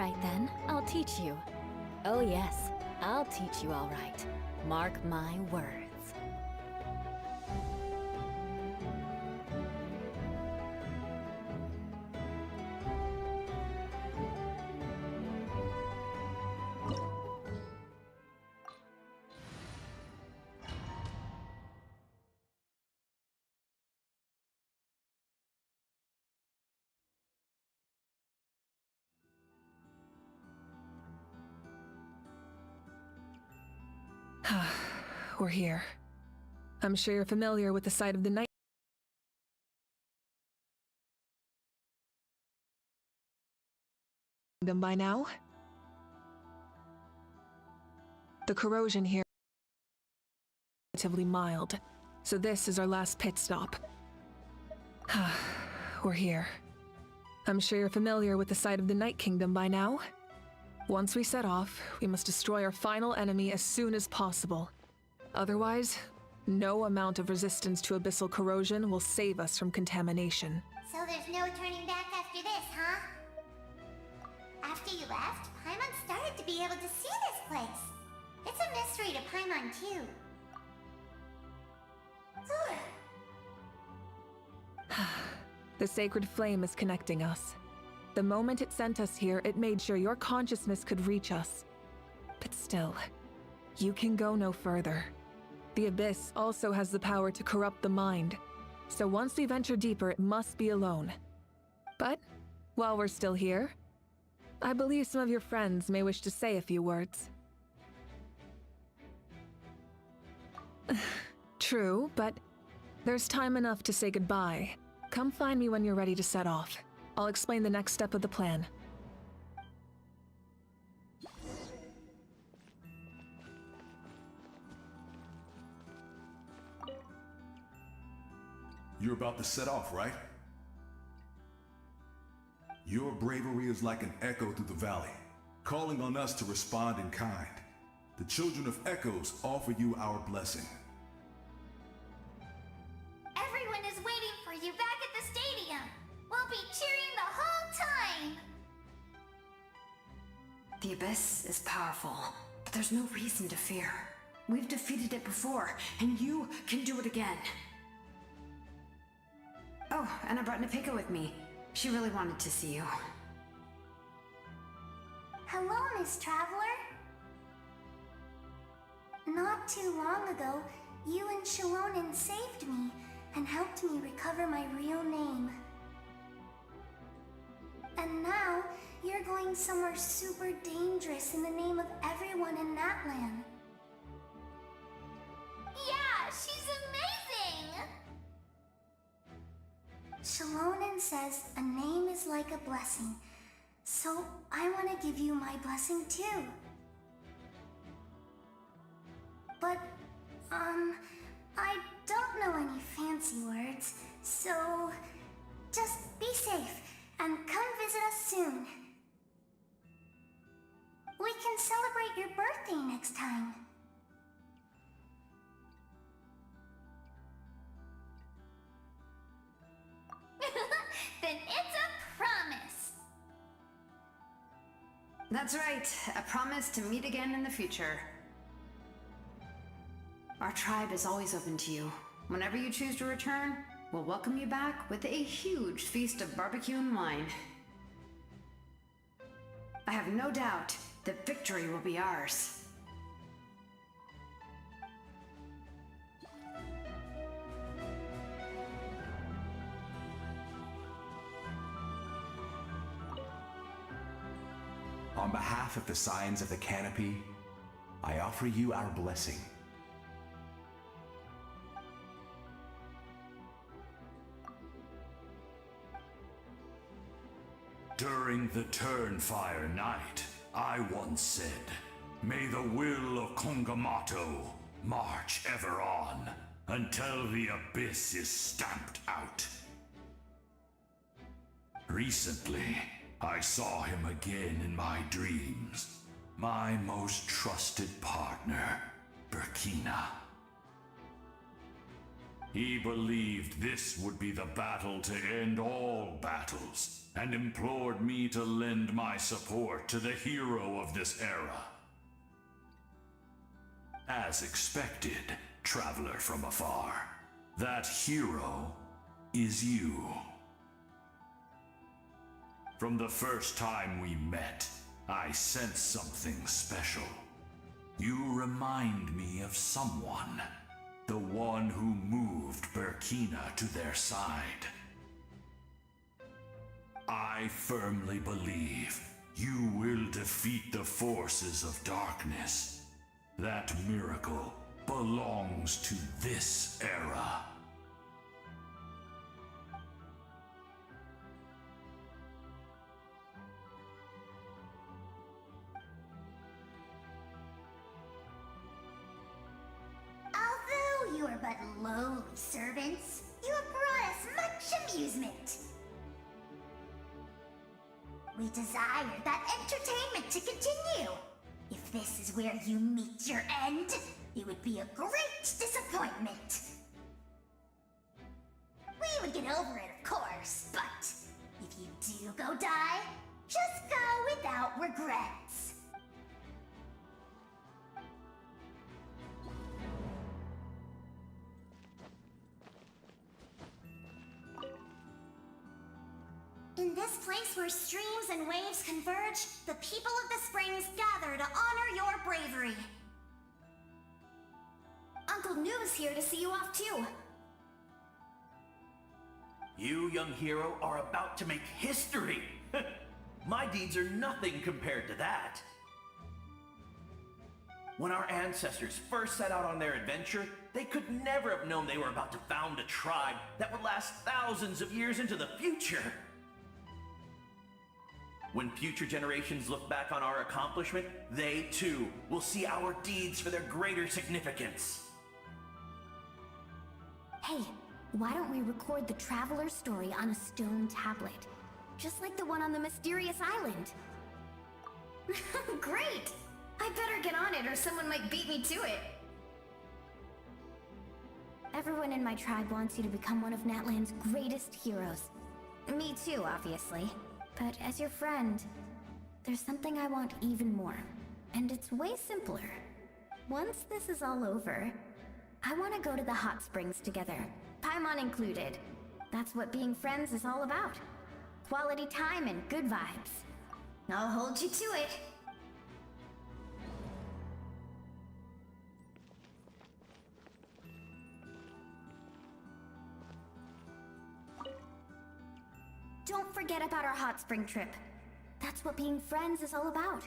right then, I'll teach you. Oh yes, I'll teach you all right. Mark my words. We're here. I'm sure you're familiar with the sight of the night kingdom by now. The corrosion here is relatively mild, so this is our last pit stop. We're here. I'm sure you're familiar with the sight of the Night Kingdom by now. Once we set off, we must destroy our final enemy as soon as possible. Otherwise, no amount of resistance to abyssal corrosion will save us from contamination. So there's no turning back after this, huh? After you left, Paimon started to be able to see this place. It's a mystery to Paimon too. The sacred flame is connecting us. The moment it sent us here, it made sure your consciousness could reach us. But still, you can go no further. The Abyss also has the power to corrupt the mind, so once we venture deeper, it must be alone. But, while we're still here, I believe some of your friends may wish to say a few words. True, but there's time enough to say goodbye. Come find me when you're ready to set off. I'll explain the next step of the plan. You're about to set off, right? Your bravery is like an echo through the valley, calling on us to respond in kind. The Children of Echoes offer you our blessing. Everyone is waiting for you back at the stadium. We'll be cheering the whole time. The Abyss is powerful, but there's no reason to fear. We've defeated it before, and you can do it again. Oh, and I brought Nepika with me. She really wanted to see you. Hello, Miss Traveler. Not too long ago, you and Shalonen saved me and helped me recover my real name. And now, you're going somewhere super dangerous in the name of everyone in that land. Yeah, she's amazing! Shalonen says a name is like a blessing, so I want to give you my blessing too. But, I don't know any fancy words, so just be safe and come visit us soon. We can celebrate your birthday next time. Then it's a promise. That's right, a promise to meet again in the future. Our tribe is always open to you. Whenever you choose to return, we'll welcome you back with a huge feast of barbecue and wine. I have no doubt that victory will be ours. On behalf of the Scions of the Canopy, I offer you our blessing. During the Turnfire Night, I once said, "May the will of Kongamato march ever on, until the Abyss is stamped out." Recently, I saw him again in my dreams. My most trusted partner, Burkina. He believed this would be the battle to end all battles, and implored me to lend my support to the hero of this era. As expected, traveler from afar, that hero is you. From the first time we met, I sensed something special. You remind me of someone. The one who moved Burkina to their side. I firmly believe you will defeat the forces of darkness. That miracle belongs to this era. Although you are but lowly servants, you have brought us much amusement. We desire that entertainment to continue. If this is where you meet your end, it would be a great disappointment. We would get over it, of course, but if you do go die, just go without regrets. In this place where streams and waves converge, the people of the springs gather to honor your bravery. Uncle Noo's here to see you off too. You, young hero, are about to make history. My deeds are nothing compared to that. When our ancestors first set out on their adventure, they could never have known they were about to found a tribe that would last thousands of years into the future. When future generations look back on our accomplishment, they too will see our deeds for their greater significance. Hey, why don't we record the traveler's story on a stone tablet? Just like the one on the mysterious island. Great! I better get on it or someone might beat me to it. Everyone in my tribe wants you to become one of Natlan's greatest heroes. Me too, obviously. But as your friend, there's something I want even more. And it's way simpler. Once this is all over, I want to go to the hot springs together. Paimon included. That's what being friends is all about. Quality time and good vibes. I'll hold you to it. Don't forget about our hot spring trip. That's what being friends is all about.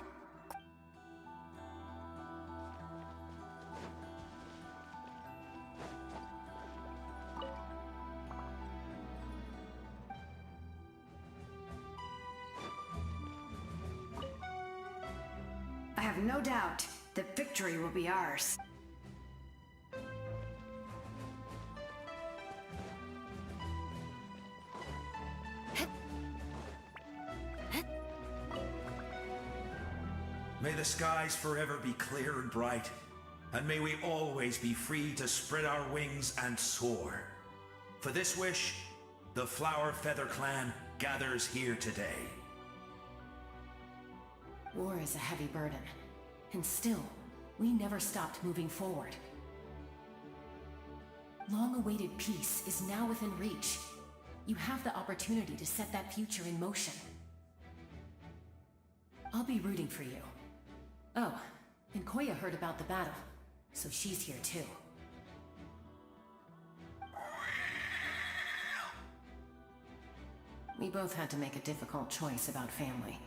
I have no doubt that victory will be ours. May the skies forever be clear and bright, and may we always be free to spread our wings and soar. For this wish, the Flower Feather Clan gathers here today. War is a heavy burden, and still, we never stopped moving forward. Long-awaited peace is now within reach. You have the opportunity to set that future in motion. I'll be rooting for you. Oh, and Koya heard about the battle, so she's here too. We both had to make a difficult choice about family.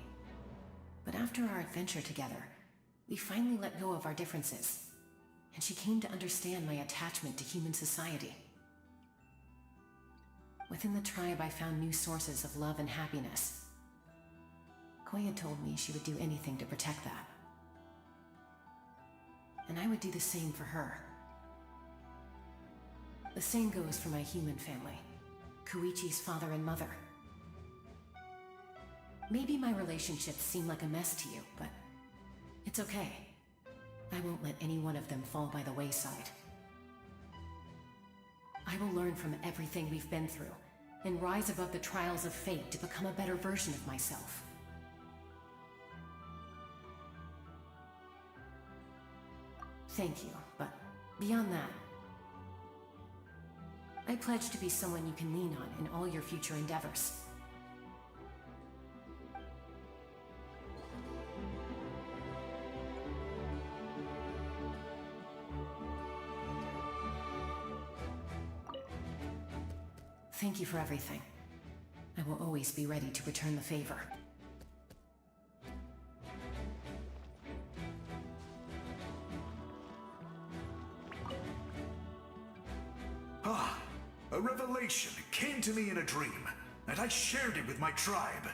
But after our adventure together, we finally let go of our differences, and she came to understand my attachment to human society. Within the tribe, I found new sources of love and happiness. Koya told me she would do anything to protect that. And I would do the same for her. The same goes for my human family, Koichi's father and mother. Maybe my relationships seem like a mess to you, but it's okay. I won't let any one of them fall by the wayside. I will learn from everything we've been through, and rise above the trials of fate to become a better version of myself. Thank you, but beyond that, I pledge to be someone you can lean on in all your future endeavors. Thank you for everything. I will always be ready to return the favor. Ah, a revelation came to me in a dream, and I shared it with my tribe.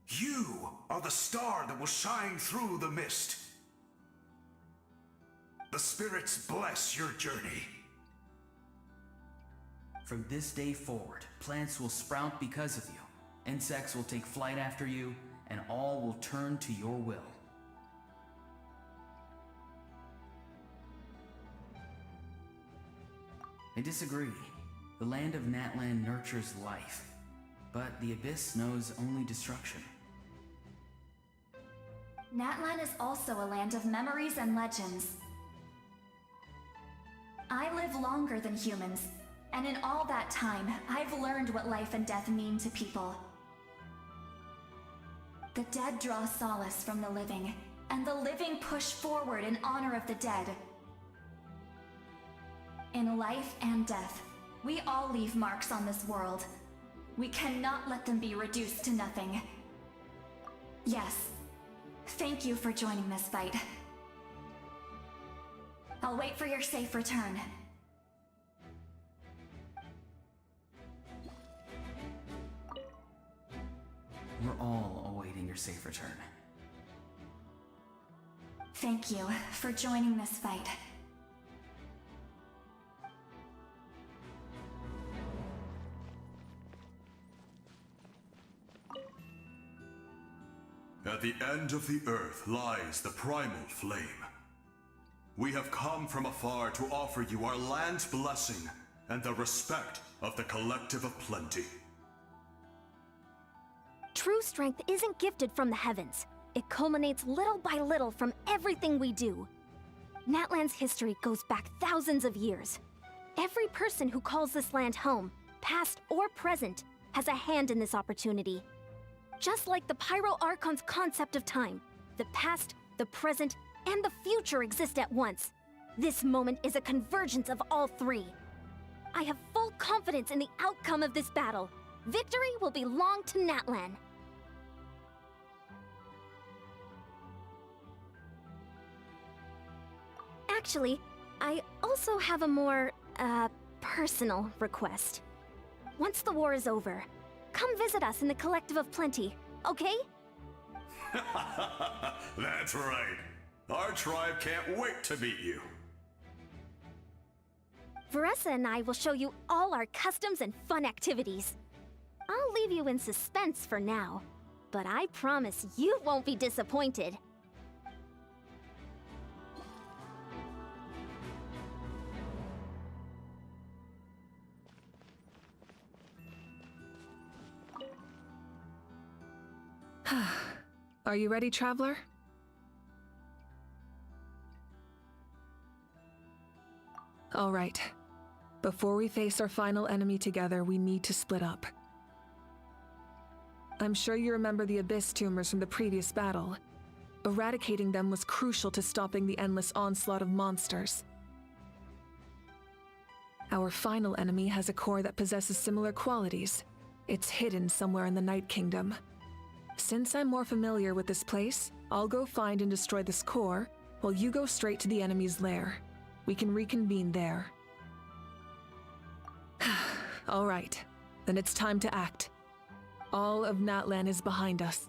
You are the star that will shine through the mist. The spirits bless your journey. From this day forward, plants will sprout because of you, insects will take flight after you, and all will turn to your will. I disagree. The land of Natlan nurtures life, but the Abyss knows only destruction. Natlan is also a land of memories and legends. I live longer than humans, and in all that time, I've learned what life and death mean to people. The dead draw solace from the living, and the living push forward in honor of the dead. In life and death, we all leave marks on this world. We cannot let them be reduced to nothing. Yes, thank you for joining this fight. I'll wait for your safe return. We're all awaiting your safe return. Thank you for joining this fight. At the end of the earth lies the primal flame. We have come from afar to offer you our land's blessing and the respect of the Collective of Plenty. True strength isn't gifted from the heavens. It culminates little by little from everything we do. Natlan's history goes back thousands of years. Every person who calls this land home, past or present, has a hand in this opportunity. Just like the Pyro Archon's concept of time, the past, the present, and the future exist at once. This moment is a convergence of all three. I have full confidence in the outcome of this battle. Victory will belong to Natlan. Actually, I also have a more, personal request. Once the war is over, come visit us in the Collective of Plenty, okay? That's right. Our tribe can't wait to meet you. Veressa and I will show you all our customs and fun activities. I'll leave you in suspense for now, but I promise you won't be disappointed. Are you ready, traveler? All right. Before we face our final enemy together, we need to split up. I'm sure you remember the Abyss tumors from the previous battle. Eradicating them was crucial to stopping the endless onslaught of monsters. Our final enemy has a core that possesses similar qualities. It's hidden somewhere in the Night Kingdom. Since I'm more familiar with this place, I'll go find and destroy this core, while you go straight to the enemy's lair. We can reconvene there. All right, then it's time to act. All of Natlan is behind us,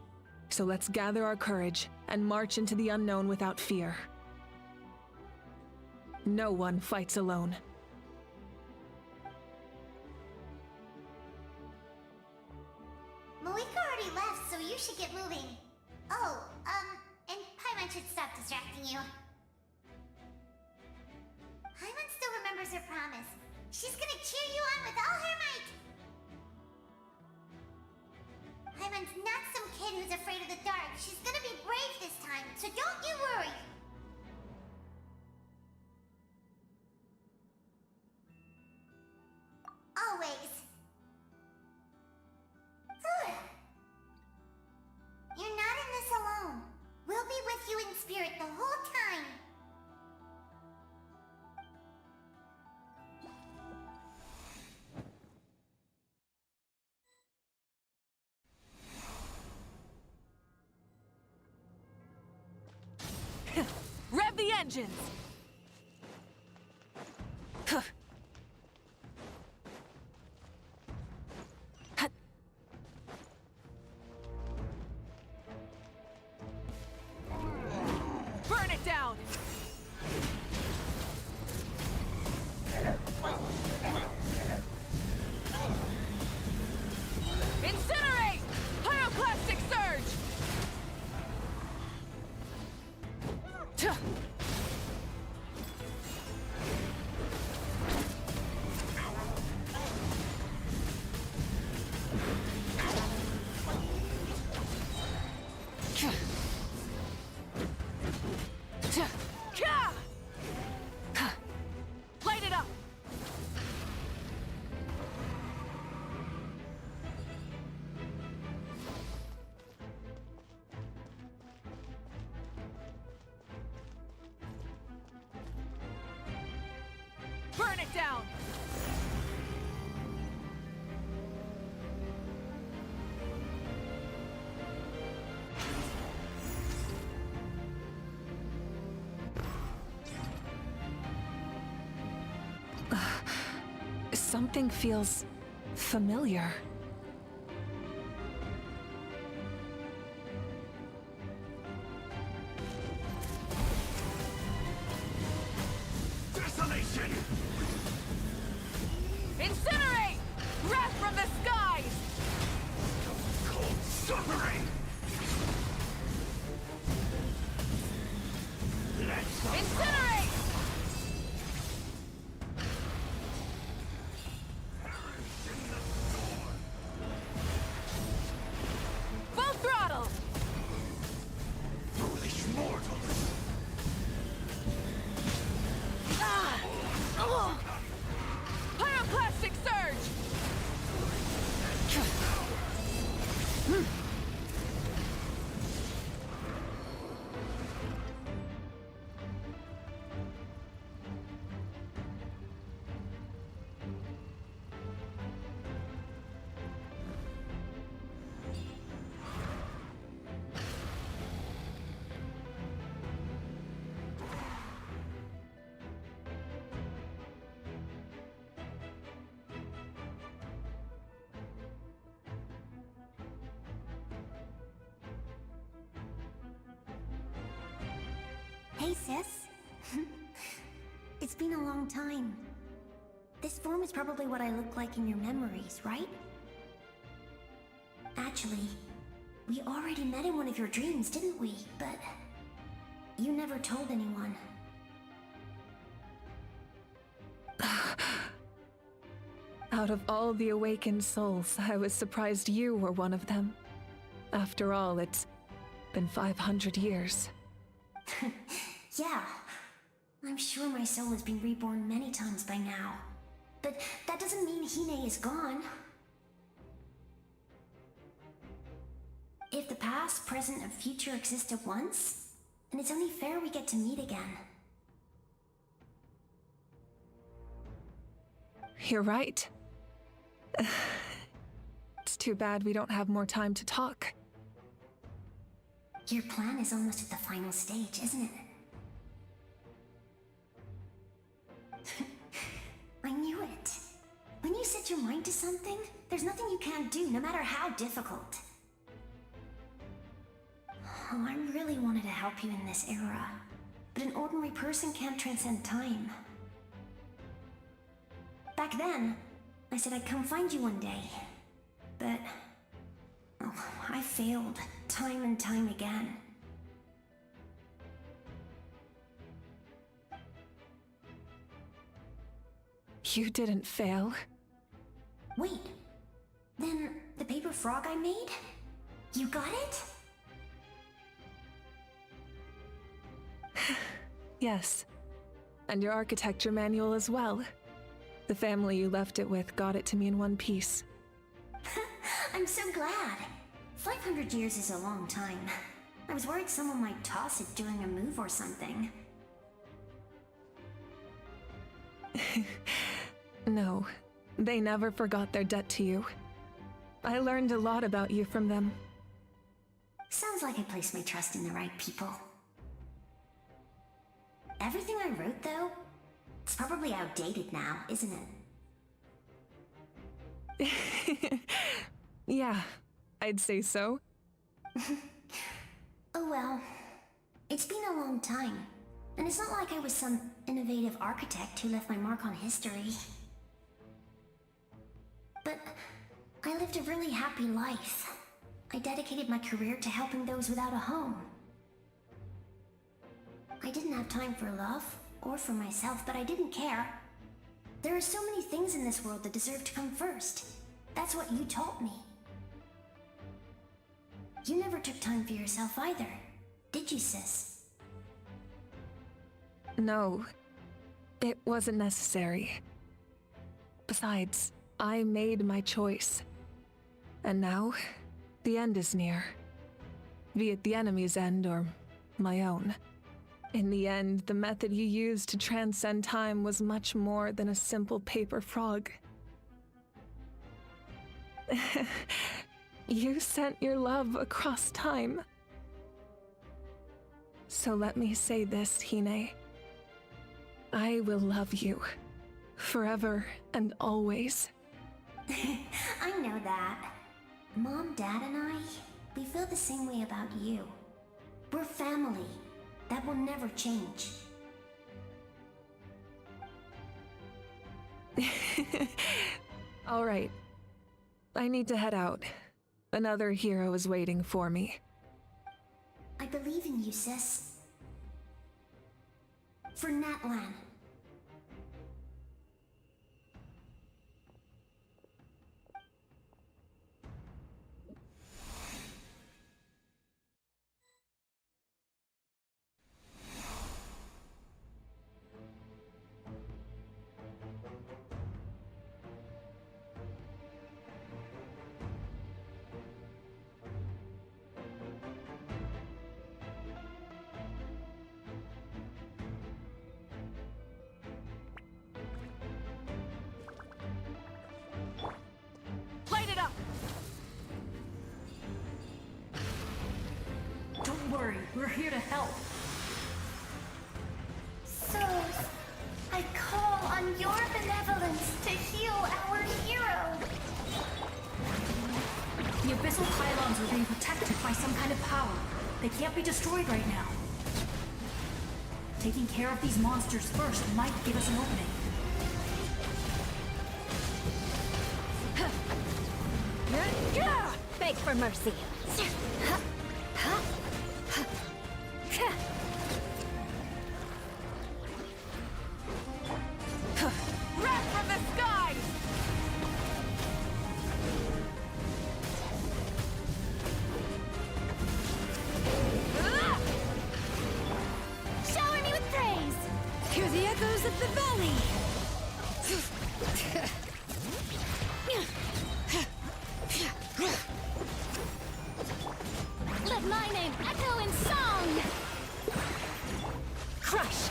so let's gather our courage and march into the unknown without fear. No one fights alone. Malika already left, so you should get moving. Oh, and Paimon should stop distracting you. Paimon still remembers her promise. She's gonna cheer you on with all her might! Paimon's not some kid who's afraid of the dark. She's gonna be brave this time, so don't you worry! Always. You're not in this alone. We'll be with you in spirit the whole time. Rev the engines! Burn it down! Incinerate! Pyroclastic surge! Light it up! Burn it down! Something feels familiar. Desolation! Incinerate! Wrath from the skies! Cold suffering! Let's Incinerate! Full throttle! foolish mortals! Pyroclastic surge! Hey, sis. It's been a long time. This form is probably what I look like in your memories, right? Actually, we already met in one of your dreams, didn't we? But you never told anyone. Out of all the awakened souls, I was surprised you were one of them. After all, it's been 500 years. Yeah. I'm sure my soul has been reborn many times by now. But that doesn't mean Hine is gone. If the past, present, and future exist at once, then it's only fair we get to meet again. You're right. It's too bad we don't have more time to talk. Your plan is almost at the final stage, isn't it? I knew it. When you set your mind to something, there's nothing you can't do, no matter how difficult. Oh, I really wanted to help you in this era, but an ordinary person can't transcend time. Back then, I said I'd come find you one day, but I failed time and time again. You didn't fail. Wait, then the paper frog I made? You got it? Yes. And your architecture manual as well. The family you left it with got it to me in one piece. I'm so glad. 500 years is a long time. I was worried someone might toss it during a move or something. No, they never forgot their debt to you. I learned a lot about you from them. Sounds like I placed my trust in the right people. Everything I wrote, though, it's probably outdated now, isn't it? Yeah, I'd say so. Oh well. It's been a long time. And it's not like I was some innovative architect who left my mark on history. But I lived a really happy life. I dedicated my career to helping those without a home. I didn't have time for love, or for myself, but I didn't care. There are so many things in this world that deserve to come first. That's what you taught me. You never took time for yourself either, did you, sis? No, it wasn't necessary. Besides, I made my choice. And now, the end is near. Be it the enemy's end or my own. In the end, the method you used to transcend time was much more than a simple paper frog. You sent your love across time. So let me say this, Hine. I will love you. Forever and always. I know that. Mom, Dad, and I, we feel the same way about you. We're family. That will never change. All right. I need to head out. Another hero is waiting for me. I believe in you, sis. For Natlan. Light it up! Don't worry, we're here to help. So, I call on your benevolence to heal our hero. The abyssal pylons are being protected by some kind of power. They can't be destroyed right now. Taking care of these monsters first might give us an opening. Beg for mercy. Wrath from the skies! Shower me with praise! Hear the echoes of the valley! Let my name echo in song! Crush!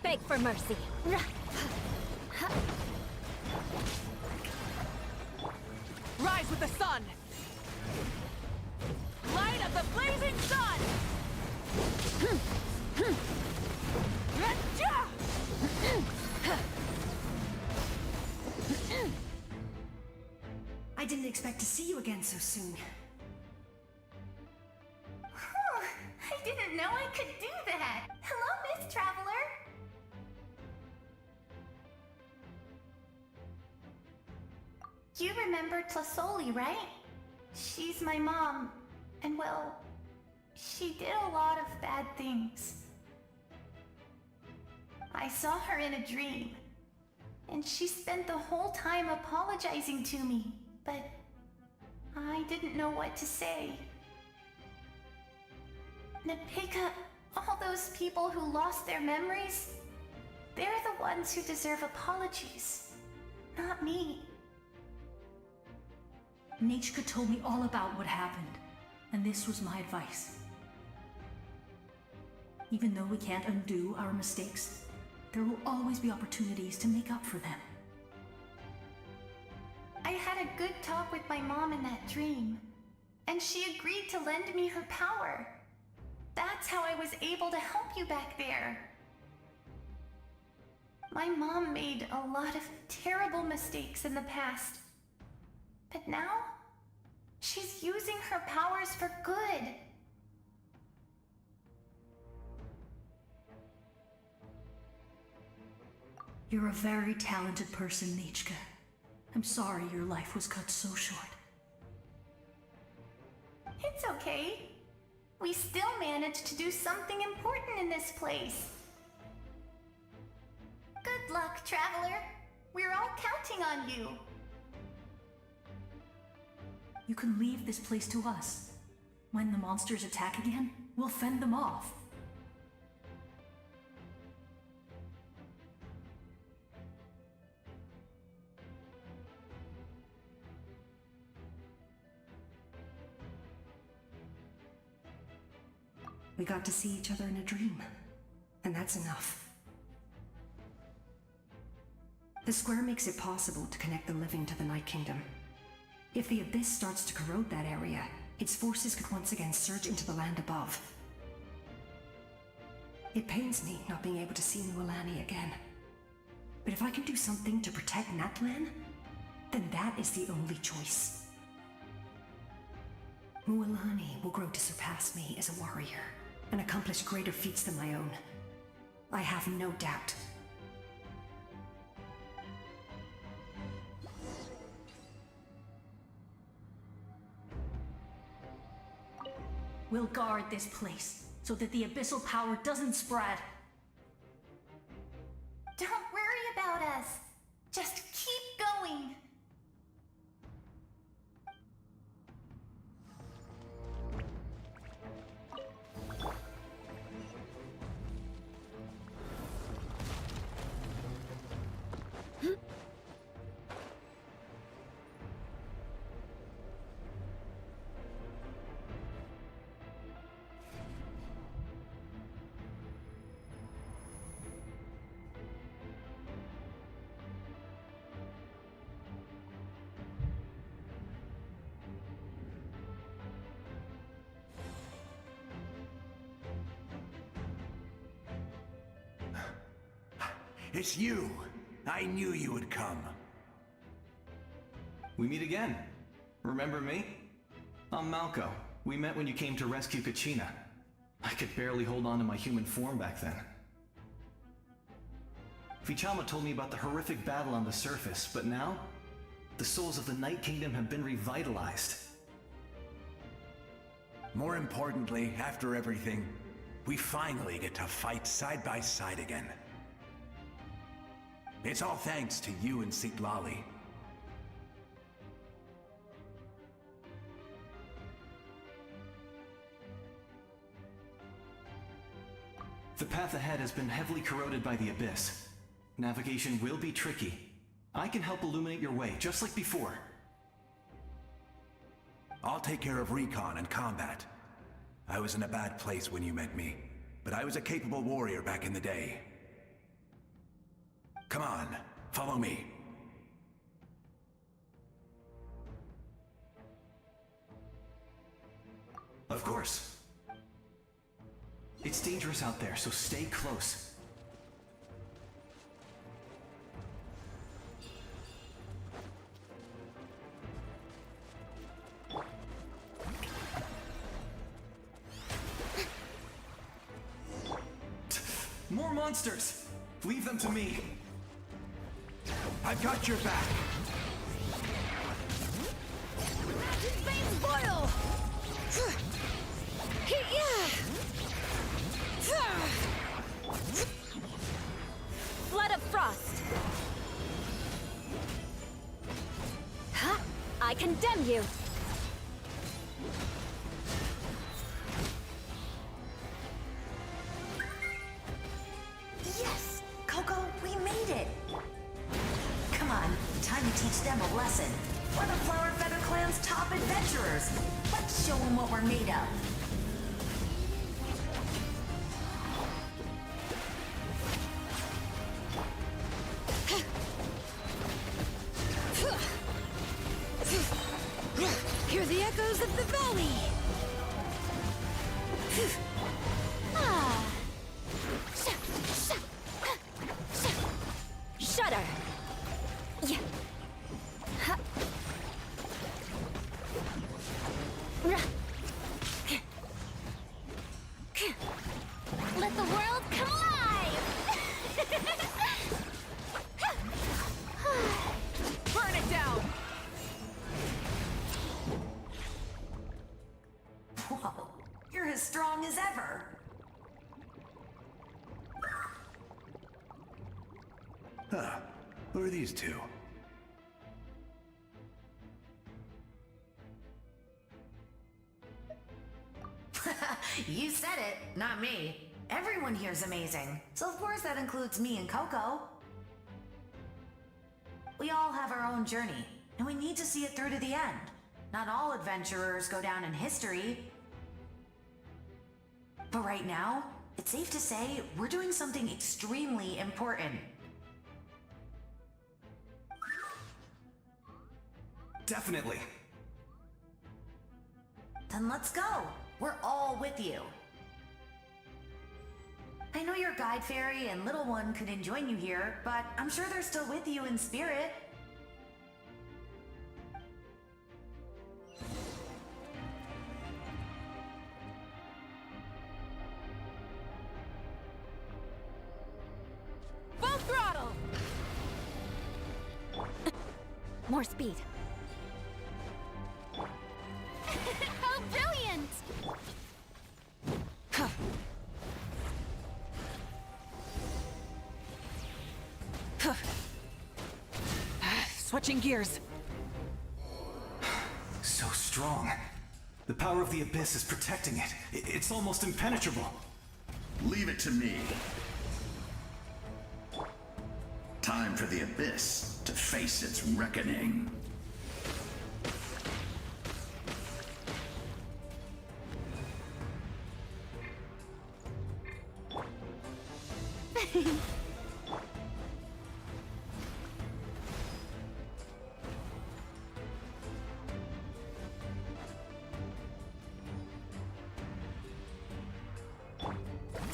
Beg for mercy. Rise with the sun! Light of the blazing sun! I didn't expect to see you again so soon. Whew, I didn't know I could do that. Hello, Miss Traveler. You remember Tlasoli, right? She's my mom. And well, She did a lot of bad things. I saw her in a dream, and she spent the whole time apologizing to me, but I didn't know what to say. Nepika, all those people who lost their memories, they're the ones who deserve apologies, not me. Nichka told me all about what happened, and this was my advice. Even though we can't undo our mistakes, there will always be opportunities to make up for them. I had a good talk with my mom in that dream, and she agreed to lend me her power. That's how I was able to help you back there. My mom made a lot of terrible mistakes in the past, but now she's using her powers for good. You're a very talented person, Nichka. I'm sorry your life was cut so short. It's okay. We still managed to do something important in this place. Good luck, Traveler. We're all counting on you. You can leave this place to us. When the monsters attack again, we'll fend them off. We got to see each other in a dream, and that's enough. The square makes it possible to connect the living to the Night Kingdom. If the Abyss starts to corrode that area, its forces could once again surge into the land above. It pains me not being able to see Mualani again. But if I can do something to protect Natlan, then that is the only choice. Mualani will grow to surpass me as a warrior and accomplish greater feats than my own. I have no doubt. We'll guard this place so that the abyssal power doesn't spread. Don't worry about us. Just keep going. It's you! I knew you would come. We meet again. Remember me? I'm Malco. We met when you came to rescue Kachina. I could barely hold on to my human form back then. Vichama told me about the horrific battle on the surface, but now, the souls of the Night Kingdom have been revitalized. More importantly, after everything, we finally get to fight side by side again. It's all thanks to you and Sitlali. The path ahead has been heavily corroded by the Abyss. Navigation will be tricky. I can help illuminate your way, just like before. I'll take care of recon and combat. I was in a bad place when you met me, but I was a capable warrior back in the day. Come on, follow me. Of course. It's dangerous out there, so stay close. More monsters! Leave them to me. I've got your back. Magic veins boil! Yeah! stem you! Yes! Coco, we made it! Come on, time to teach them a lesson. We're the Flower Feather Clan's top adventurers. Let's show them what we're made of. Hear the echoes of the valley! Ah. Shudder! Yeah. Ha. Let the world come alive! Burn it down! Whoa, you're as strong as ever. Huh. Who are these two? You said it, not me. Everyone here's amazing, so of course that includes me and Coco. We all have our own journey, and we need to see it through to the end. Not all adventurers go down in history. But right now, it's safe to say we're doing something extremely important. Definitely. Then let's go. We're all with you. I know your guide fairy and little one couldn't join you here, but I'm sure they're still with you in spirit. Full throttle! More speed. How brilliant! Huh. Huh. Switching gears. So strong. The power of the Abyss is protecting it. It's almost impenetrable. Leave it to me. Time for the Abyss to face its reckoning.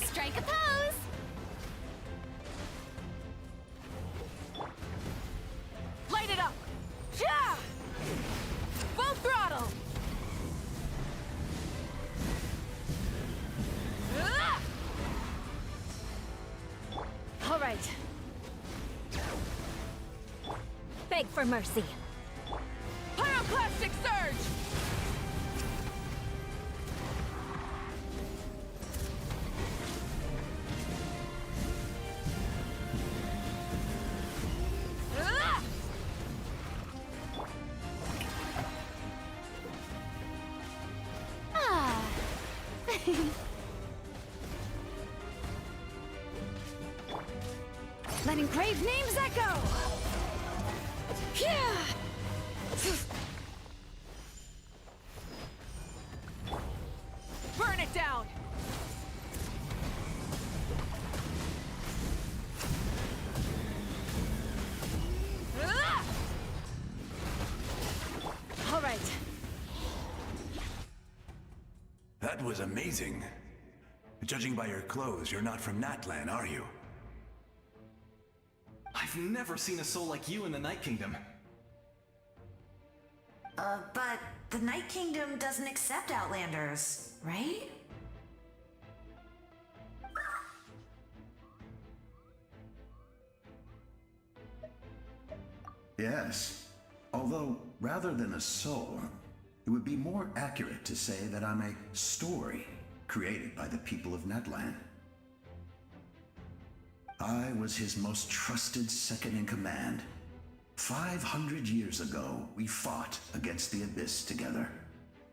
Strike a pose! Light it up! Yeah! Full throttle! Ah! All right. Beg for mercy. Pyroclastic surge! Ah! Ah. Letting brave names echo! Yeah! Burn it down! Ah! All right. That was amazing. Judging by your clothes, you're not from Natlan, are you? I've never seen a soul like you in the Night Kingdom. But the Night Kingdom doesn't accept Outlanders, right? Yes. Although, rather than a soul, it would be more accurate to say that I'm a story created by the people of Natlan. I was his most trusted second-in-command, 500 years ago, we fought against the Abyss together,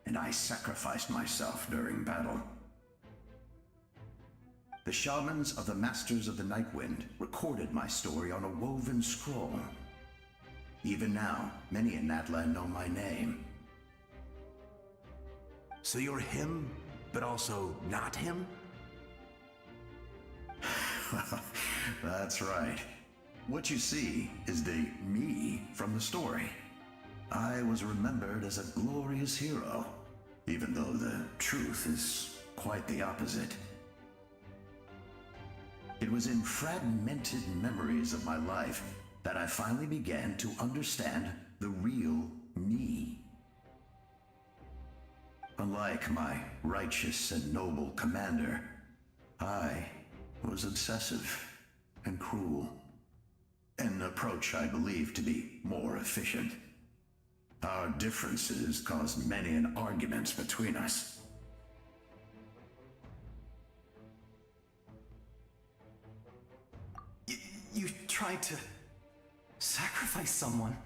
and I sacrificed myself during battle. The shamans of the Masters of the Nightwind recorded my story on a woven scroll. Even now, many in Natlan know my name. So you're him, but also not him? That's right. What you see is the me from the story. I was remembered as a glorious hero, even though the truth is quite the opposite. It was in fragmented memories of my life that I finally began to understand the real me. Unlike my righteous and noble commander, I was obsessive and cruel. An approach I believe to be more efficient. Our differences caused many an arguments between us. You tried to sacrifice someone.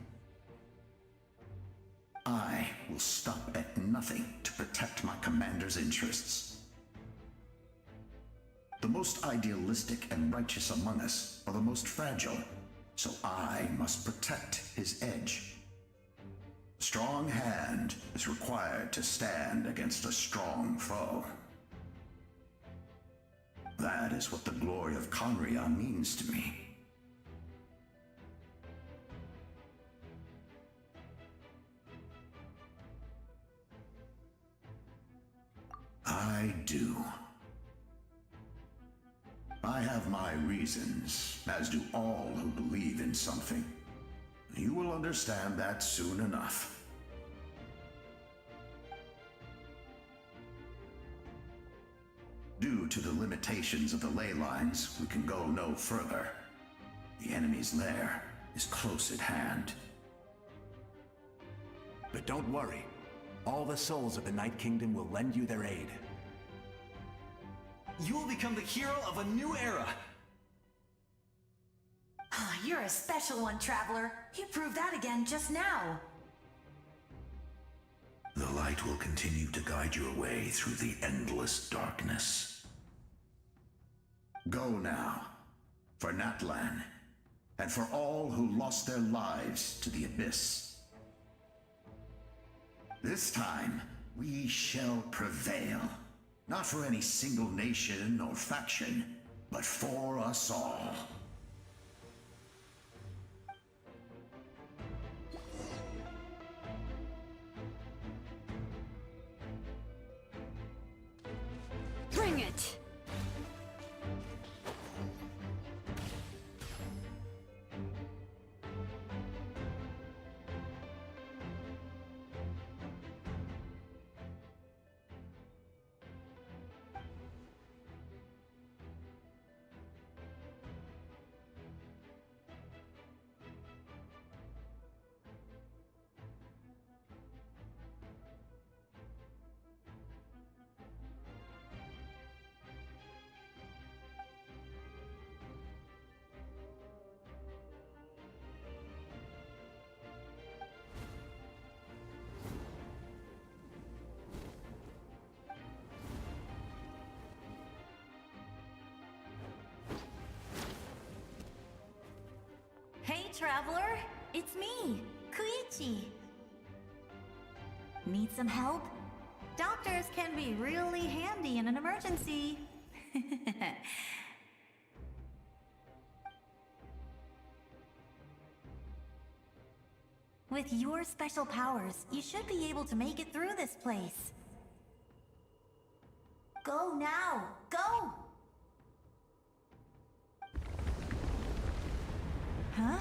I will stop at nothing to protect my commander's interests. The most idealistic and righteous among us are the most fragile, so I must protect his edge. A strong hand is required to stand against a strong foe. That is what the glory of Conria means to me. I do. I have my reasons, as do all who believe in something. You will understand that soon enough. Due to the limitations of the ley lines, we can go no further. The enemy's lair is close at hand. But don't worry. All the souls of the Night Kingdom will lend you their aid. You will become the hero of a new era. You're a special one, Traveler. You proved that again just now. The light will continue to guide your way through the endless darkness. Go now, for Natlan, and for all who lost their lives to the Abyss. This time, we shall prevail. Not for any single nation or faction, but for us all. Bring it! Hey, Traveler! It's me, Koichi! Need some help? Doctors can be really handy in an emergency. With your special powers, you should be able to make it through this place. Go now! Go! Huh?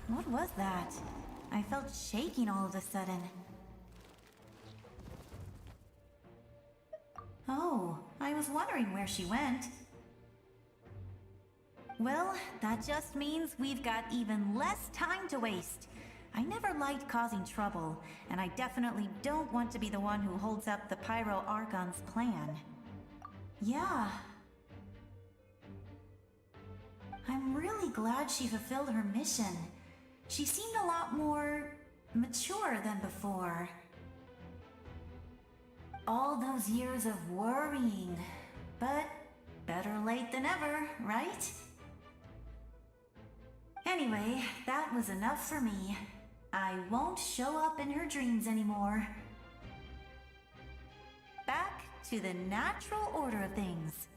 What was that? I felt shaking all of a sudden. Oh, I was wondering where she went. Well, that just means we've got even less time to waste. I never liked causing trouble, and I definitely don't want to be the one who holds up the Pyro Archon's plan. Yeah. I'm really glad she fulfilled her mission. She seemed a lot more mature than before. All those years of worrying, but better late than ever, right? Anyway, that was enough for me. I won't show up in her dreams anymore. Back to the natural order of things.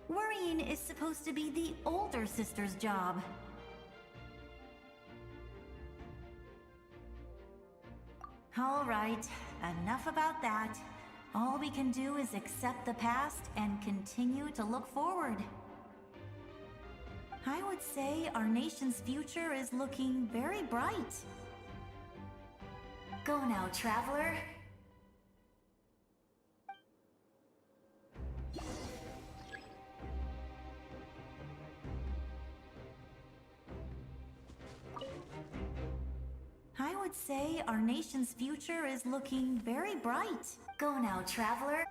Worrying is supposed to be the older sister's job. All right, enough about that. All we can do is accept the past and continue to look forward. I would say our nation's future is looking very bright. Go now, traveler. I would say our nation's future is looking very bright. Go now, traveler.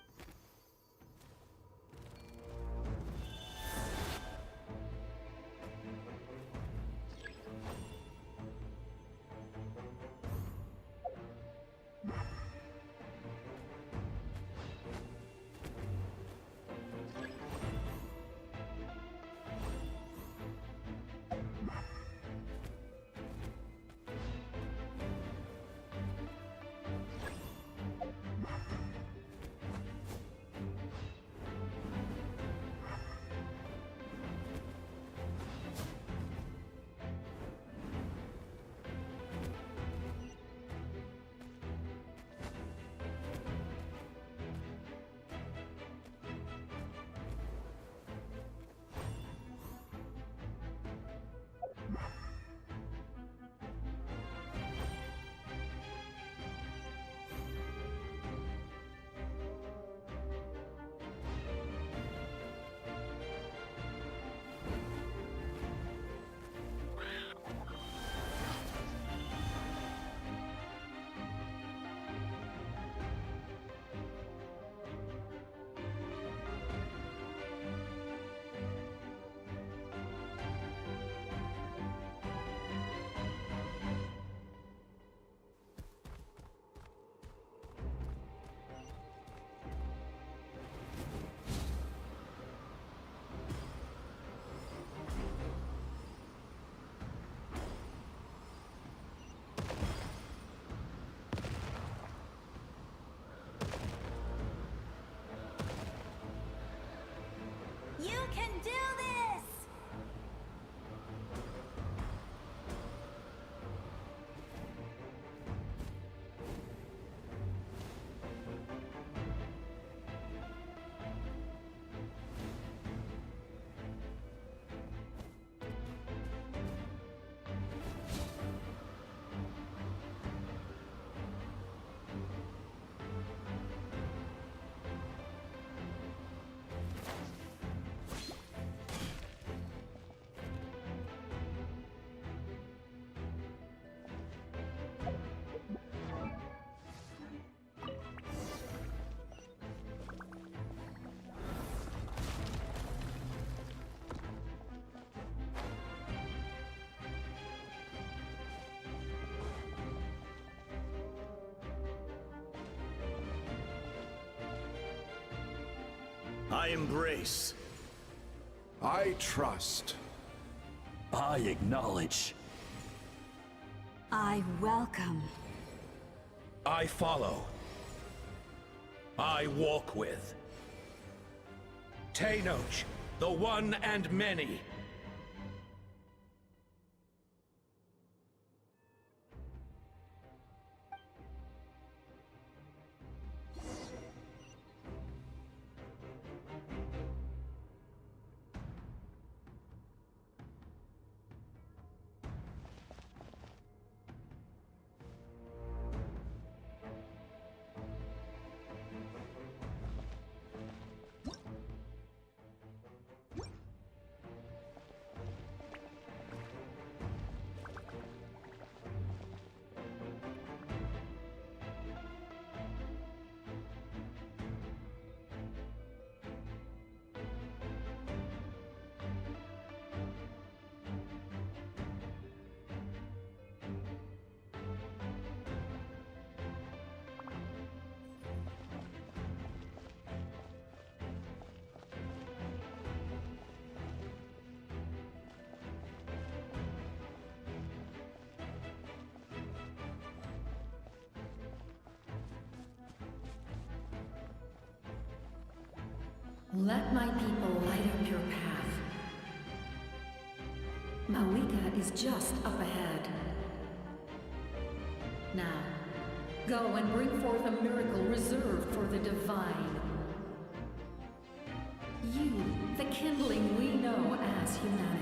You can do this! I embrace. I trust. I acknowledge. I welcome. I follow. I walk with. Tenoch, the one and many. Let my people light up your path. Mawika is just up ahead. Now, go and bring forth a miracle reserved for the divine. You, the kindling we know as humanity.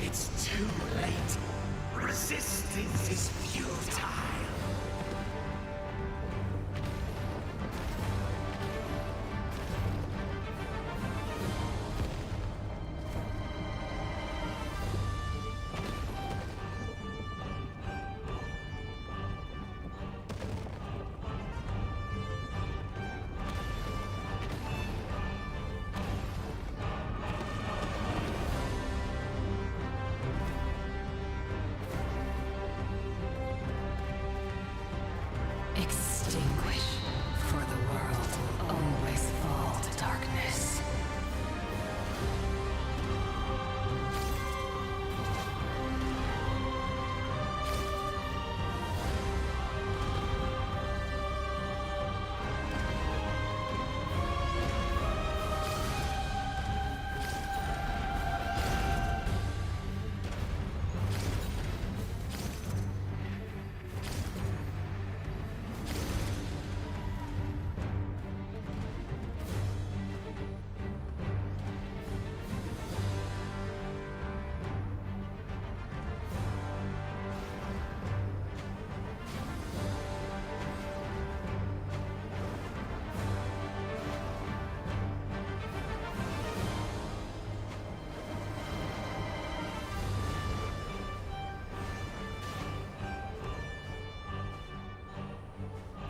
It's too late. Resistance is futile. Extinguish, for the world will always fall to darkness.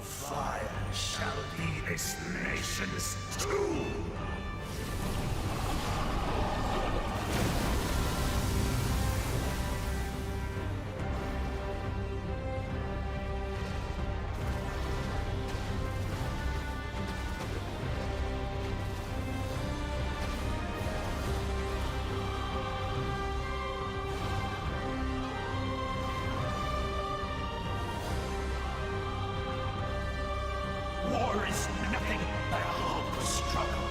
Fire shall be this nation's tomb! War is nothing but a hopeless struggle.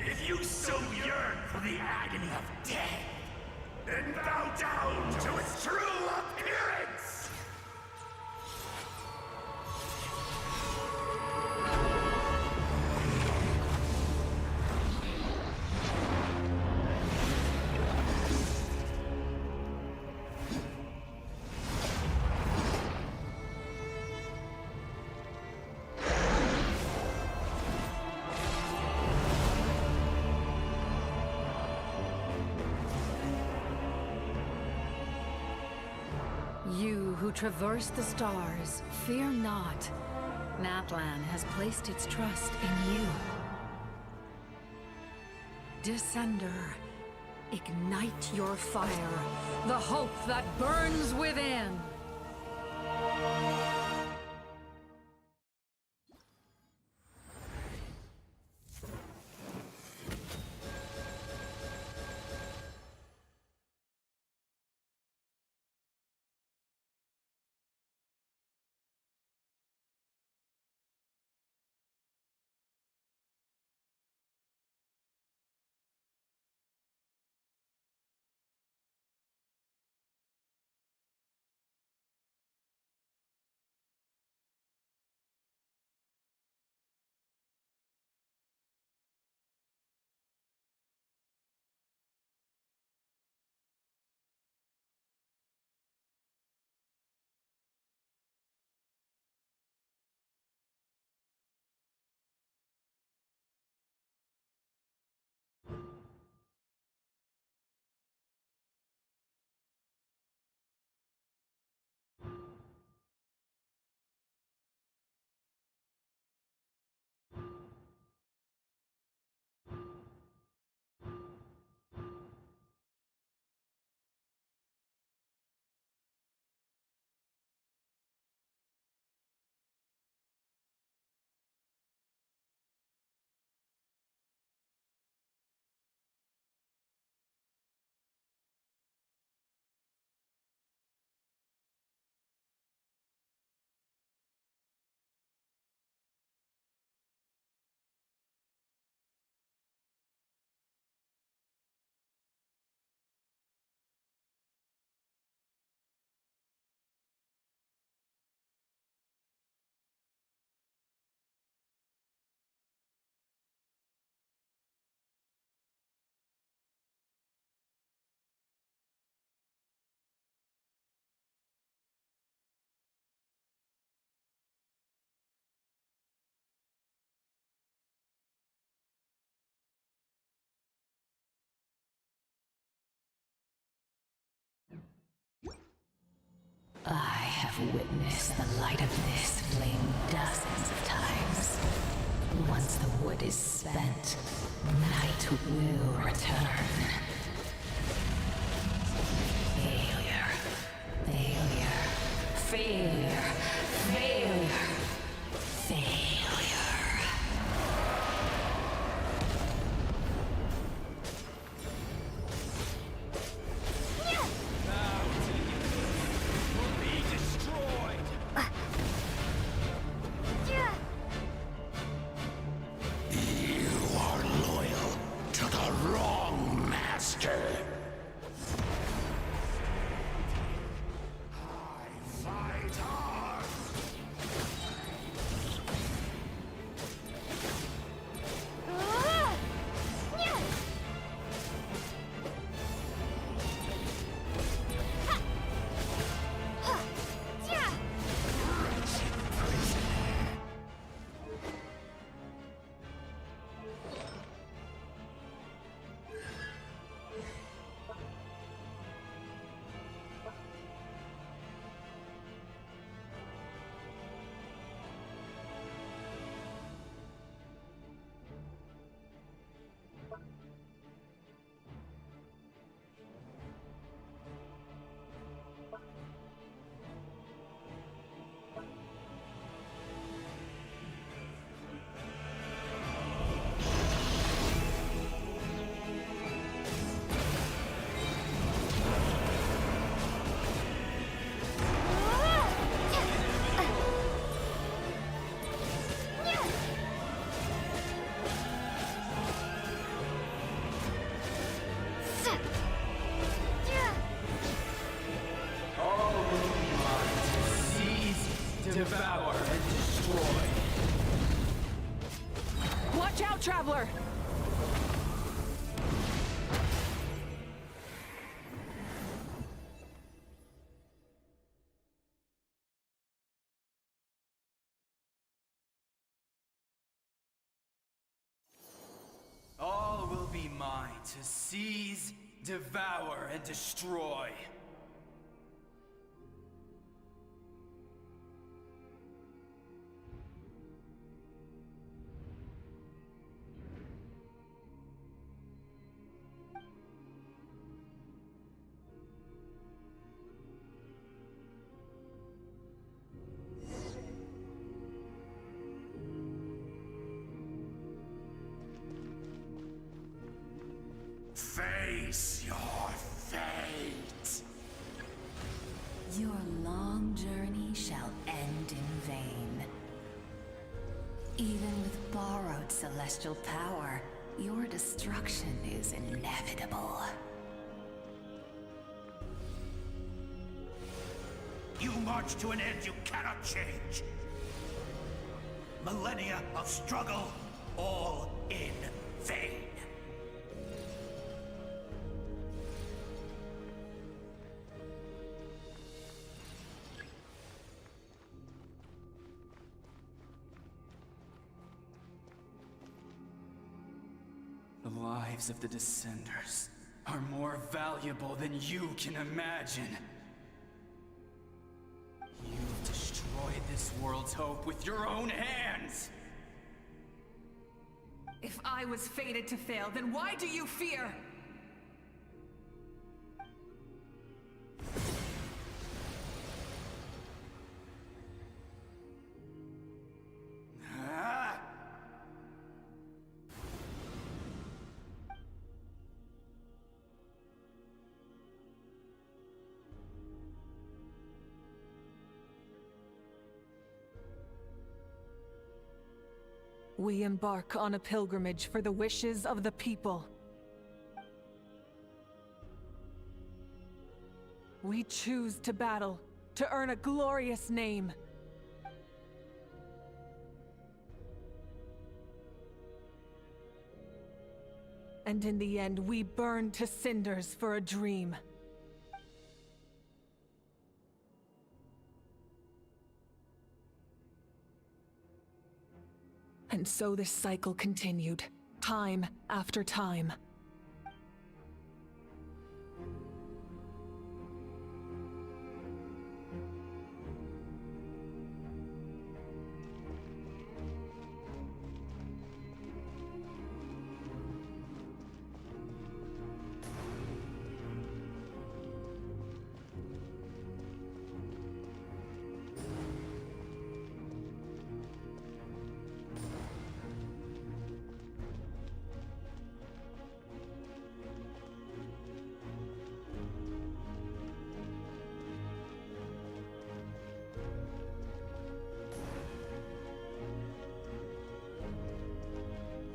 If you so yearn for the agony of death, then bow down to its true appearance! traverse the stars, fear not. Natlan has placed its trust in you. Descender, ignite your fire, the hope that burns within. I have witnessed the light of this flame dozens of times. Once the wood is spent, night will return. Failure. Failure. Failure. Failure. Failure. Devour and destroy. Watch out, Traveler! All will be mine to seize, devour, and destroy. Face your fate. Your long journey shall end in vain. Even with borrowed celestial power, your destruction is inevitable. You march to an end you cannot change. Millennia of struggle, all in vain. The lives of the Descenders are more valuable than you can imagine. You've destroyed this world's hope with your own hands! If I was fated to fail, then why do you fear? We embark on a pilgrimage for the wishes of the people. We choose to battle, to earn a glorious name. And in the end, we burn to cinders for a dream. And so this cycle continued, time after time.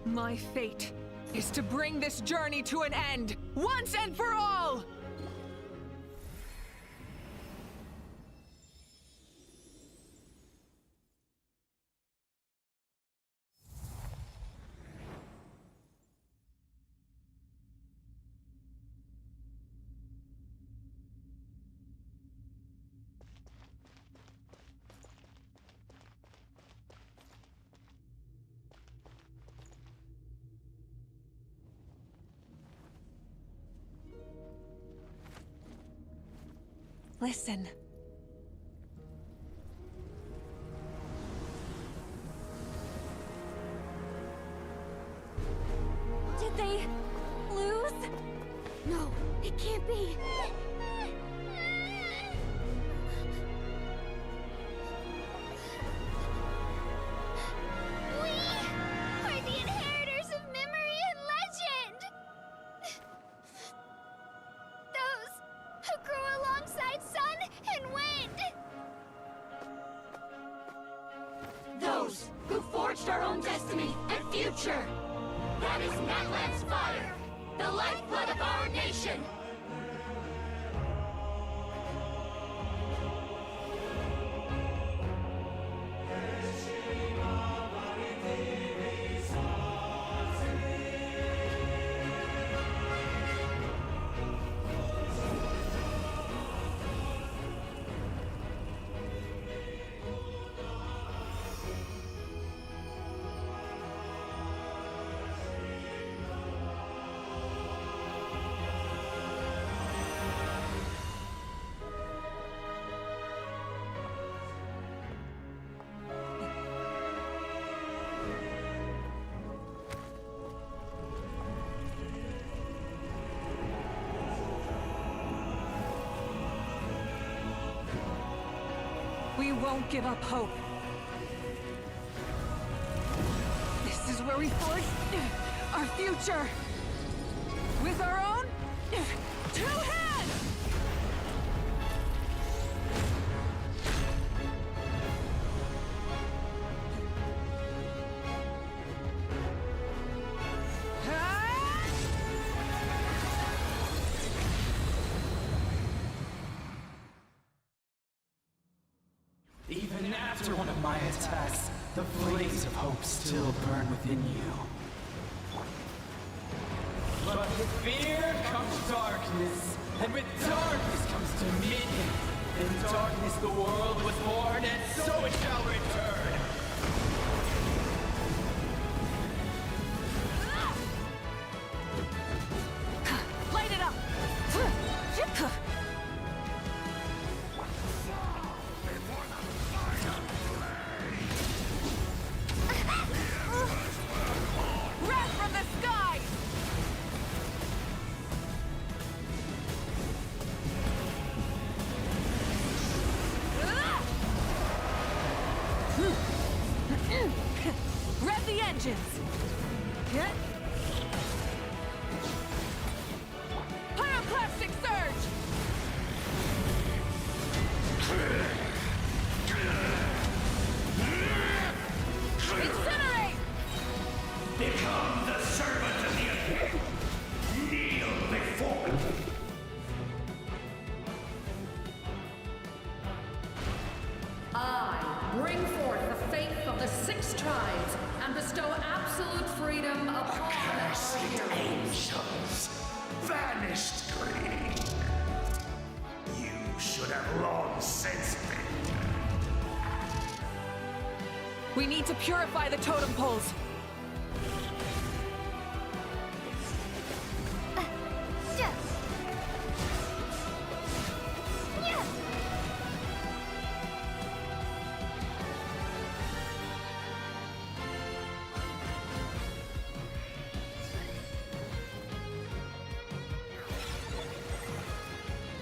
My fate is to bring this journey to an end, once and for all! Listen. Did they lose? No, it can't be. We are the inheritors of memory and legend! Those who grew alongside sun and wind! Those who forged our own destiny and future! That is Natlan's fire, the lifeblood of our nation! We won't give up hope. This is where we forge our future. With our own 2 hands! Even after one of my attacks, the flames of hope still burn within you. But with fear comes darkness, and with darkness comes dominion. In darkness the world was born, and so it shall return. Light it up! Wrath from the sky! Rev the engines! Pyroclastic surge! Incinerate! Become the servant of the abyss. Kneel before me. I bring forth the faith of the 6 tribes and bestow absolute freedom upon Accursed our heroes. angels, vanished greed. You should have long since been. We need to purify the totem poles.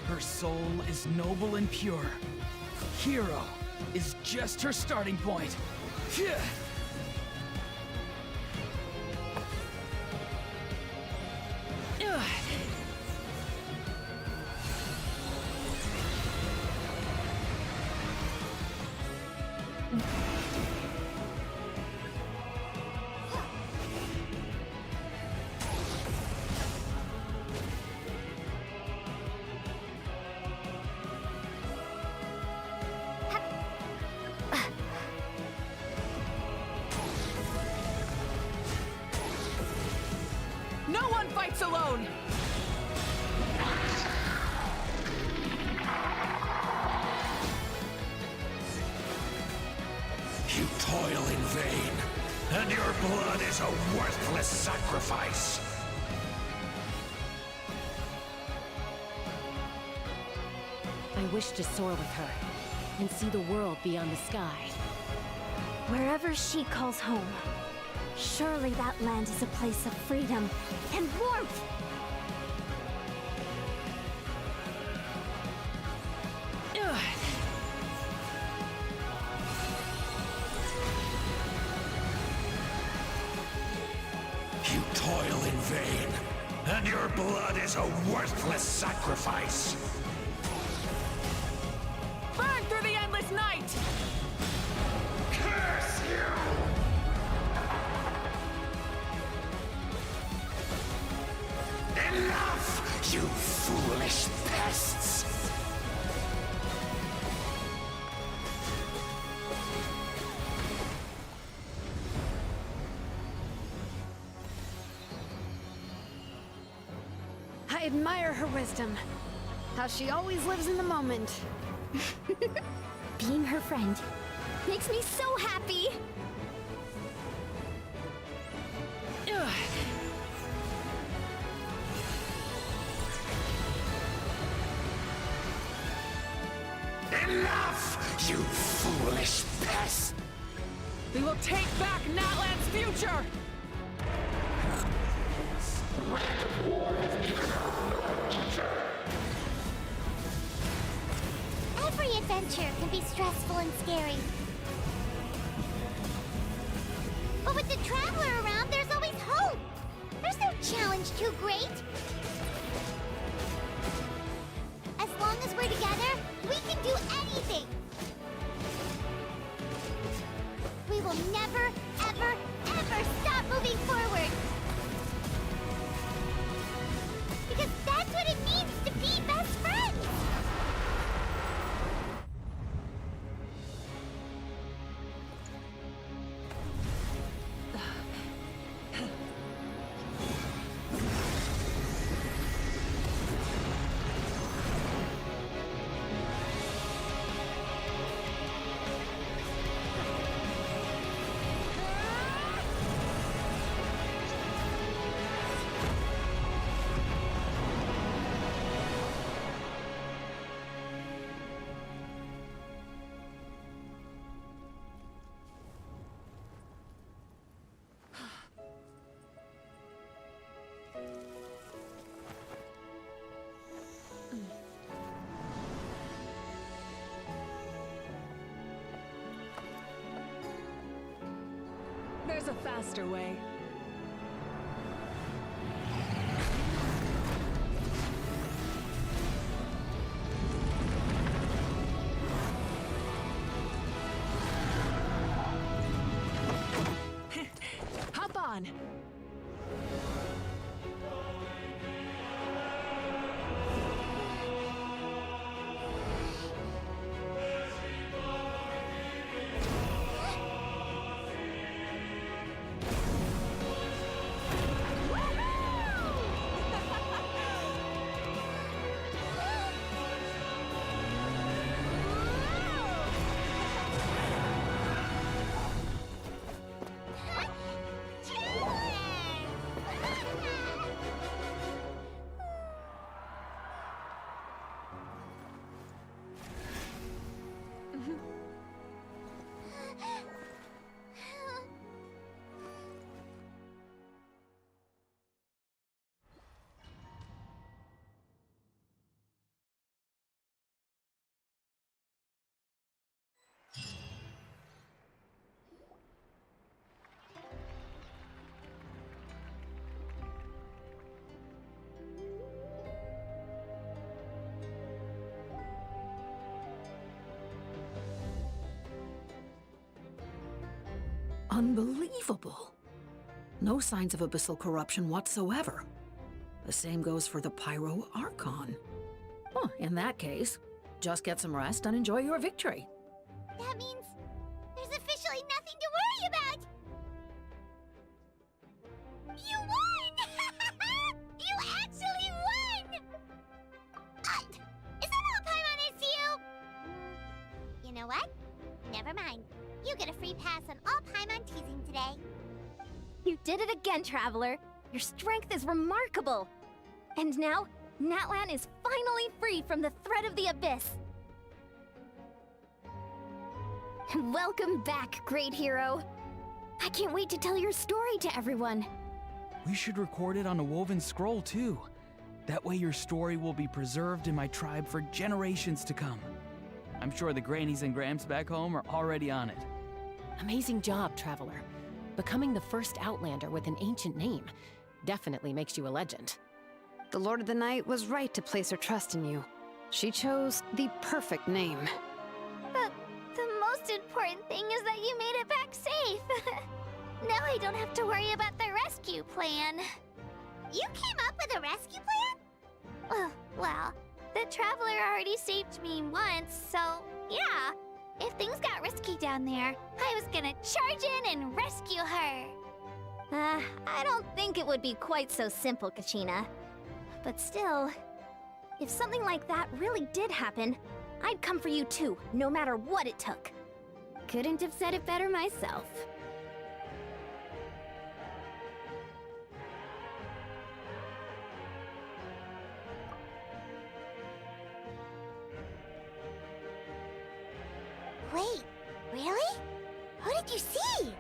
Her soul is noble and pure. Hero is just her starting point. Phew. Ugh. No one fights alone! You toil in vain, and your blood is a worthless sacrifice. I wish to soar with her and see the world beyond the sky. Wherever she calls home, surely that land is a place of freedom and warmth! Ugh. You toil in vain, and your blood is a worthless sacrifice. Burn through the endless night! Curse you! Enough, you foolish pests! I admire her wisdom. How she always lives in the moment. Being her friend makes me so happy! Ugh. Enough, you foolish pest! We will take back Natland's future! Every adventure can be stressful and scary. But with the Traveler around, there's always hope! There's no challenge too great! There's a faster way. Hop on! Unbelievable. No signs of abyssal corruption whatsoever. The same goes for the Pyro Archon. Well, in that case, just get some rest and enjoy your victory. That means there's officially nothing to worry about! You won! You actually won! Is that all Paimon is to you? You know what? Never mind. You get a free pass on all Paimon teasing today. You did it again, Traveler. Your strength is remarkable. And now, Natlan is finally free from the threat of the Abyss. Welcome back, great hero. I can't wait to tell your story to everyone. We should record it on a woven scroll, too. That way your story will be preserved in my tribe for generations to come. I'm sure the grannies and gramps back home are already on it. Amazing job, Traveler. Becoming the first Outlander with an ancient name definitely makes you a legend. The Lord of the Night was right to place her trust in you. She chose the perfect name. The most important thing is that you made it back safe. Now I don't have to worry about the rescue plan. You came up with a rescue plan? Well, the Traveler already saved me once, so yeah. If things got risky down there, I was gonna charge in and rescue her. I don't think it would be quite so simple, Kachina. But still, if something like that really did happen, I'd come for you too, no matter what it took. Couldn't have said it better myself. Wait, really? Who did you see?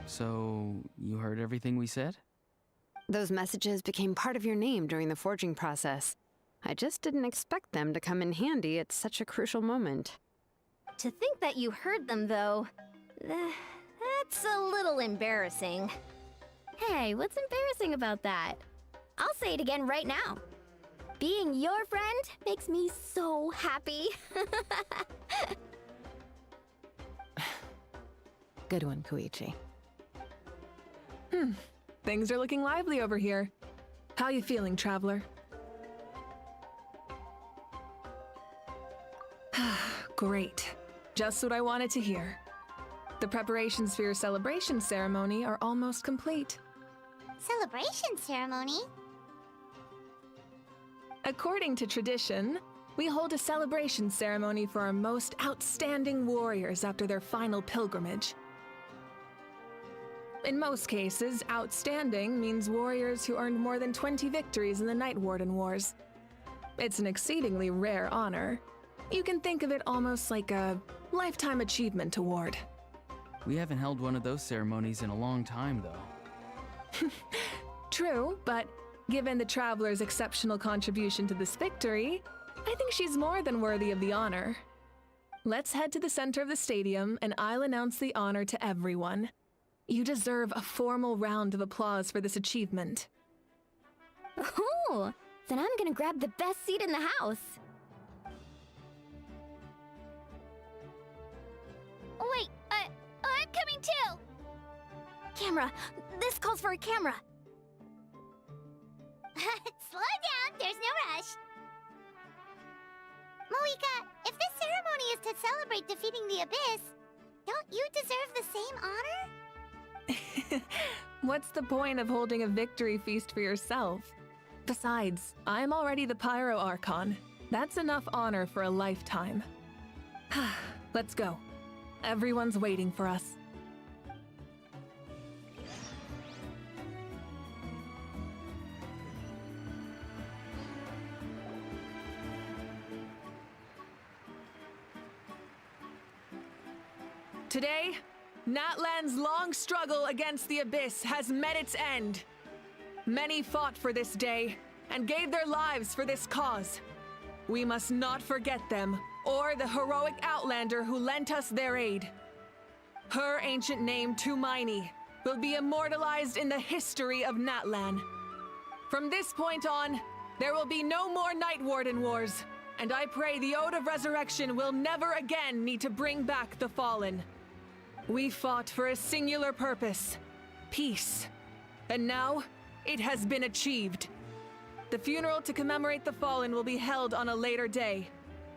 So, you heard everything we said? Those messages became part of your name during the forging process. I just didn't expect them to come in handy at such a crucial moment. To think that you heard them, though, that's a little embarrassing. Hey, what's embarrassing about that? I'll say it again right now. Being your friend makes me so happy. Good one, Koichi. Things are looking lively over here. How you feeling, Traveler? Great. Just what I wanted to hear. The preparations for your celebration ceremony are almost complete. Celebration ceremony? According to tradition, we hold a celebration ceremony for our most outstanding warriors after their final pilgrimage. In most cases, outstanding means warriors who earned more than 20 victories in the Night Warden Wars. It's an exceedingly rare honor. You can think of it almost like a lifetime achievement award. We haven't held one of those ceremonies in a long time, though. True, but given the Traveler's exceptional contribution to this victory, I think she's more than worthy of the honor. Let's head to the center of the stadium, and I'll announce the honor to everyone. You deserve a formal round of applause for this achievement. Oh, then I'm gonna grab the best seat in the house. Wait, I'm coming too! Camera! This calls for a camera! Slow down, there's no rush. Moika, if this ceremony is to celebrate defeating the Abyss, don't you deserve the same honor? What's the point of holding a victory feast for yourself? Besides, I'm already the Pyro Archon. That's enough honor for a lifetime. Let's go. Everyone's waiting for us. Today, Natlan's long struggle against the Abyss has met its end. Many fought for this day and gave their lives for this cause. We must not forget them or the heroic Outlander who lent us their aid. Her ancient name, Lumine, will be immortalized in the history of Natlan. From this point on, there will be no more Night Warden wars, and I pray the Ode of Resurrection will never again need to bring back the Fallen. We fought for a singular purpose, peace, and now it has been achieved. The funeral to commemorate the Fallen will be held on a later day.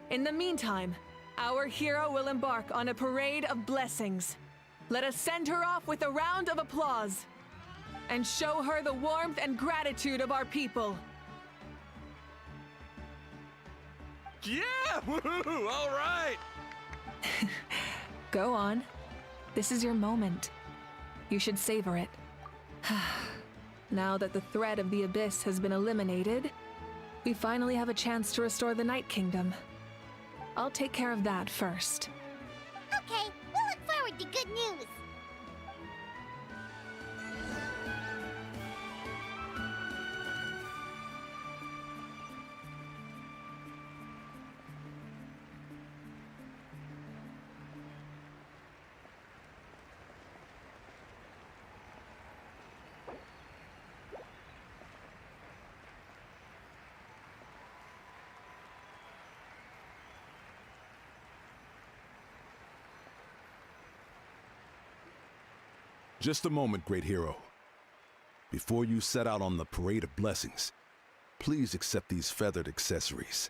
In the meantime, our hero will embark on a parade of blessings. Let us send her off with a round of applause and show her the warmth and gratitude of our people. Yeah! Woohoo! All right! Go on. This is your moment. You should savor it. Now that the threat of the Abyss has been eliminated, we finally have a chance to restore the Night Kingdom. I'll take care of that first. Okay, we'll look forward to good news. Just a moment, great hero. Before you set out on the parade of blessings, please accept these feathered accessories.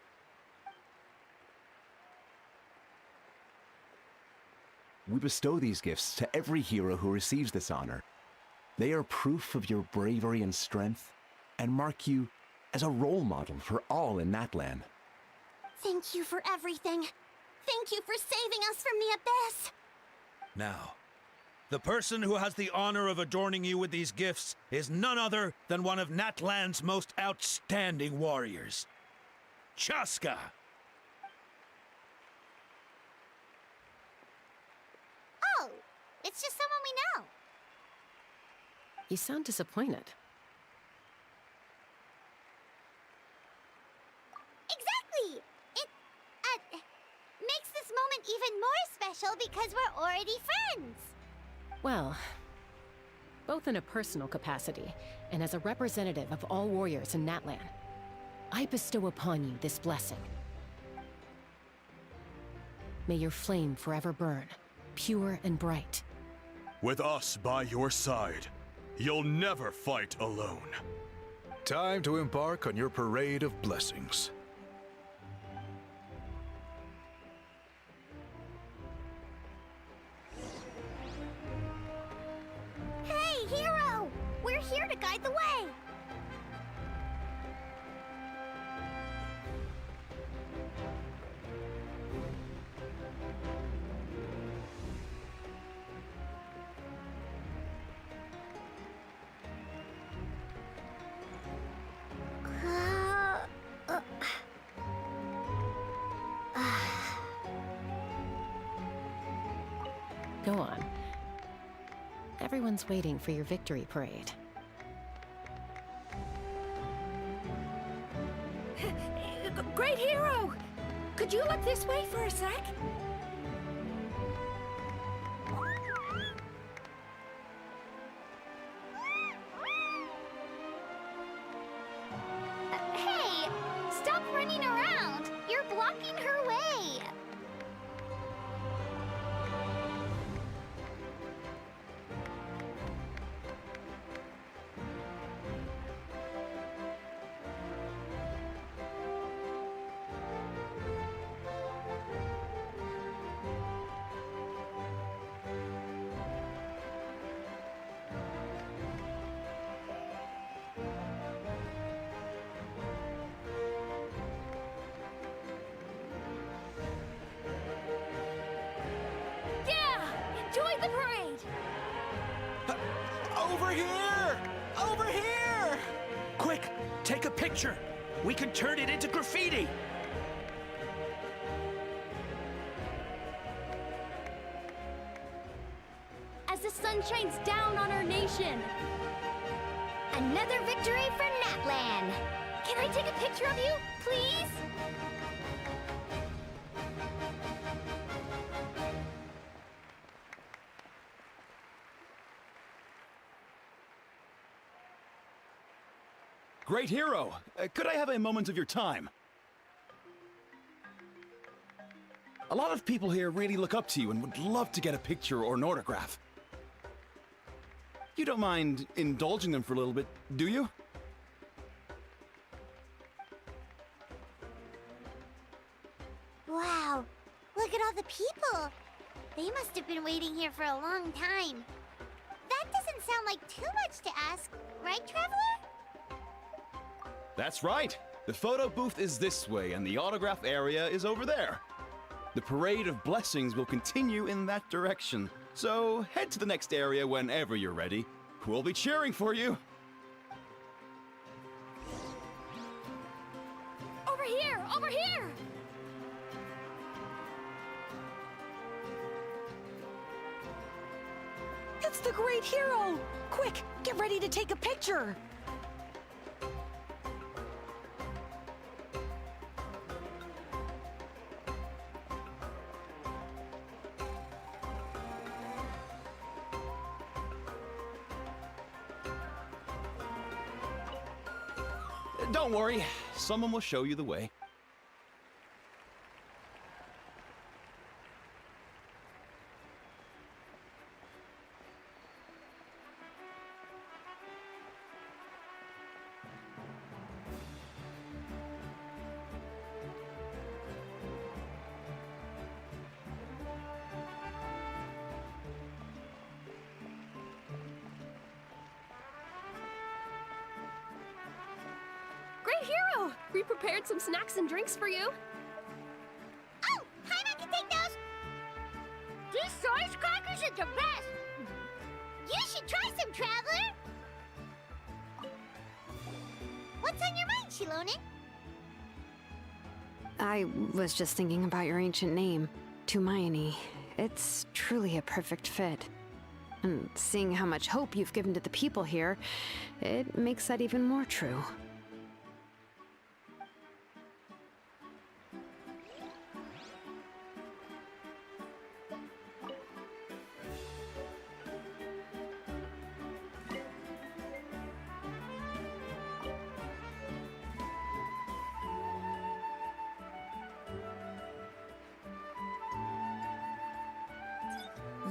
We bestow these gifts to every hero who receives this honor. They are proof of your bravery and strength, and mark you as a role model for all in Natlan. Thank you for everything. Thank you for saving us from the Abyss. Now, the person who has the honor of adorning you with these gifts is none other than one of Natlan's most outstanding warriors, Chaska. Oh, it's just someone we know. You sound disappointed. Exactly! It, makes this moment even more special because we're already friends. Well, both in a personal capacity and as a representative of all warriors in Natlan, I bestow upon you this blessing. May your flame forever burn, pure and bright. With us by your side, you'll never fight alone. Time to embark on your parade of blessings. Hey, hero! We're here to guide the way! Go on. everyone's waiting for your victory parade. Great hero! Could you look this way for a sec? Hey! Stop running around! You're blocking her way! Enjoy the parade! Over here! Over here! Quick, take a picture. We can turn it into graffiti. As the sun shines down on our nation. Another victory for Natlan! Can I take a picture of you, please? Great hero! Could I have a moment of your time? A lot of people here really look up to you and would love to get a picture or an autograph. You don't mind indulging them for a little bit, do you? Wow, look at all the people. They must have been waiting here for a long time. That doesn't sound like too much to ask, right, Traveler? That's right. The photo booth is this way and the autograph area is over there. The parade of blessings will continue in that direction. So head to the next area whenever you're ready. We'll be cheering for you. Over here! Over here! It's the great hero! Quick, get ready to take a picture! Don't worry, someone will show you the way. Great hero! We prepared some snacks and drinks for you. Oh, Paimon can take those! These source crackers are the best! You should try some, Traveler! What's on your mind, Shilonen? I was just thinking about your ancient name, Tumayani. It's truly a perfect fit. And seeing how much hope you've given to the people here, it makes that even more true.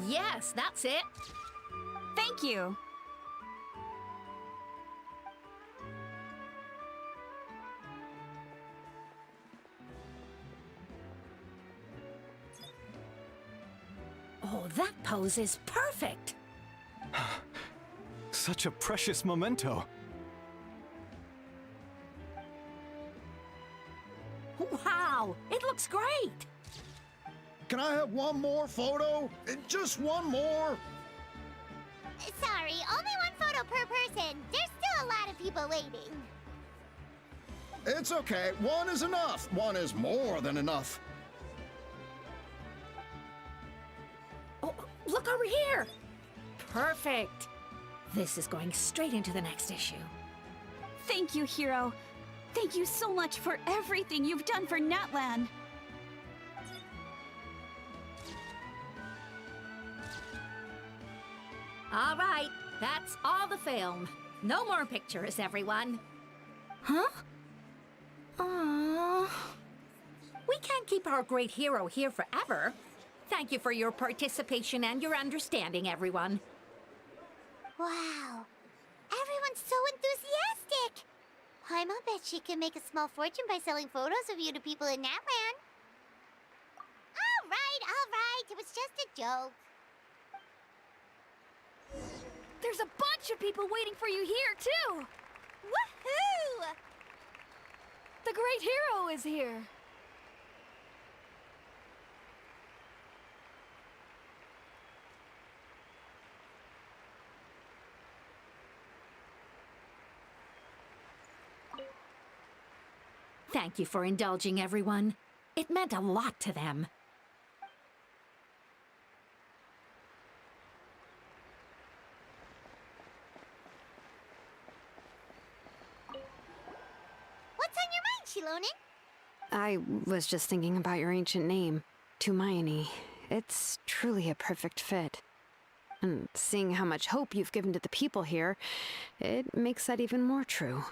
Yes, that's it. Thank you. Oh, that pose is perfect. Such a precious memento. Wow, it looks great. Can I have one more photo? Just one more? Sorry, only one photo per person. There's still a lot of people waiting. It's okay. One is enough. One is more than enough. Oh, look over here. Perfect. This is going straight into the next issue. Thank you, Hero. Thank you so much for everything you've done for Natlan. All right, that's all the film. No more pictures, everyone. Huh? We can't keep our great hero here forever. Thank you for your participation and your understanding, everyone. Wow. Everyone's so enthusiastic. Paimon bet she can make a small fortune by selling photos of you to people in Natlan. All right. It was just a joke. There's a bunch of people waiting for you here, too! Woohoo! The great hero is here. Thank you for indulging, everyone. It meant a lot to them. What's on your mind, Shilonen? I was just thinking about your ancient name, Tumayani. It's truly a perfect fit. And seeing how much hope you've given to the people here, it makes that even more true.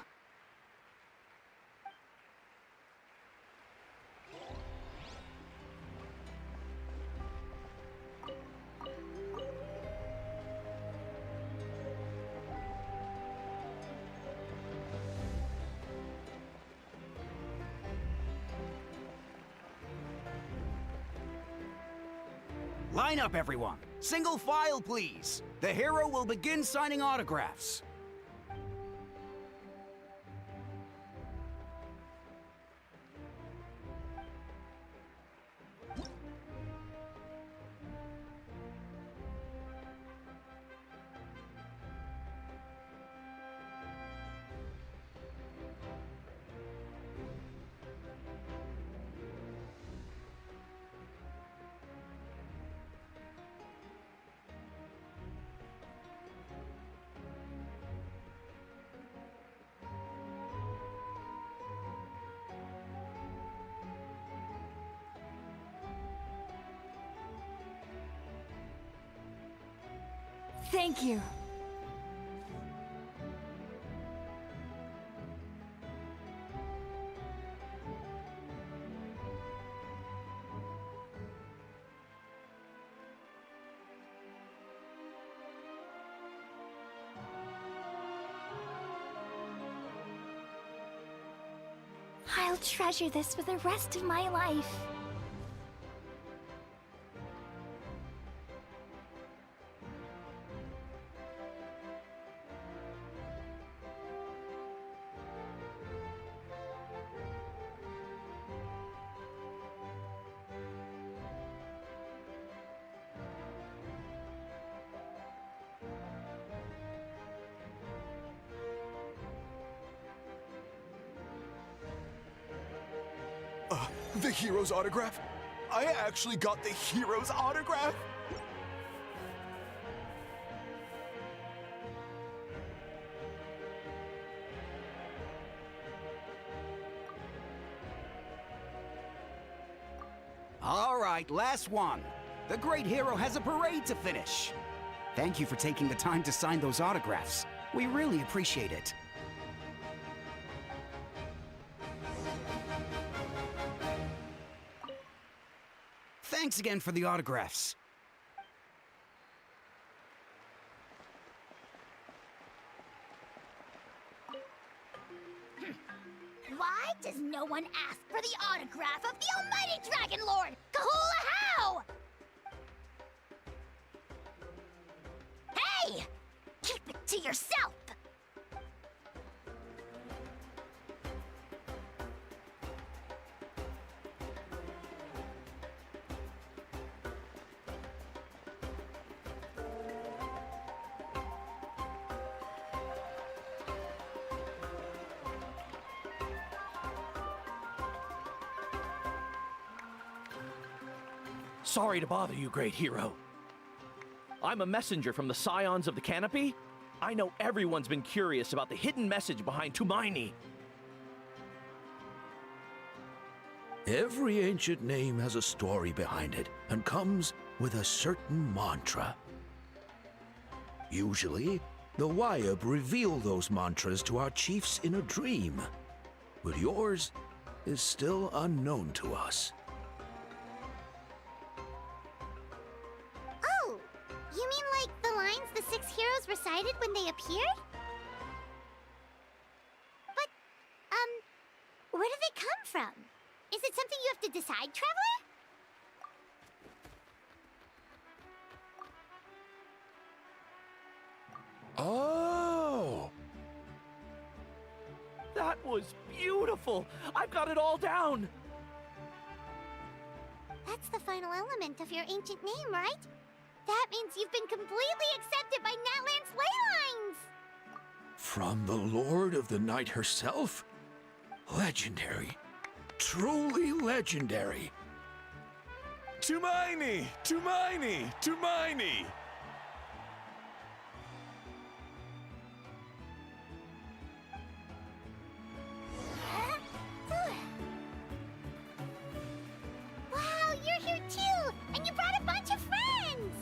Line up, everyone. Single file, please. The hero will begin signing autographs. Thank you. I'll treasure this for the rest of my life. The hero's autograph? I actually got the hero's autograph? All right, last one. The great hero has a parade to finish. Thank you for taking the time to sign those autographs. We really appreciate it. Thanks again for the autographs. Why does no one ask for the autograph of the almighty Dragon Lord, Kahula How? Hey! Keep it to yourself! Sorry to bother you, great hero. I'm a messenger from the Scions of the Canopy. I know everyone's been curious about the hidden message behind Tumaini. Every ancient name has a story behind it and comes with a certain mantra. Usually, the Wayab reveal those mantras to our chiefs in a dream, but yours is still unknown to us. Oh, you mean like the lines the 6 heroes recited when they appeared? But, where do they come from? Is it something you have to decide, Traveler? Oh! That was beautiful! I've got it all down! That's the final element of your ancient name, right? That means you've been completely accepted by Natlan's ley lines! From the Lord of the Night herself? Legendary. Truly legendary. Tumaini! Tumaini! Tumaini! Wow, you're here too! And you brought a bunch of friends!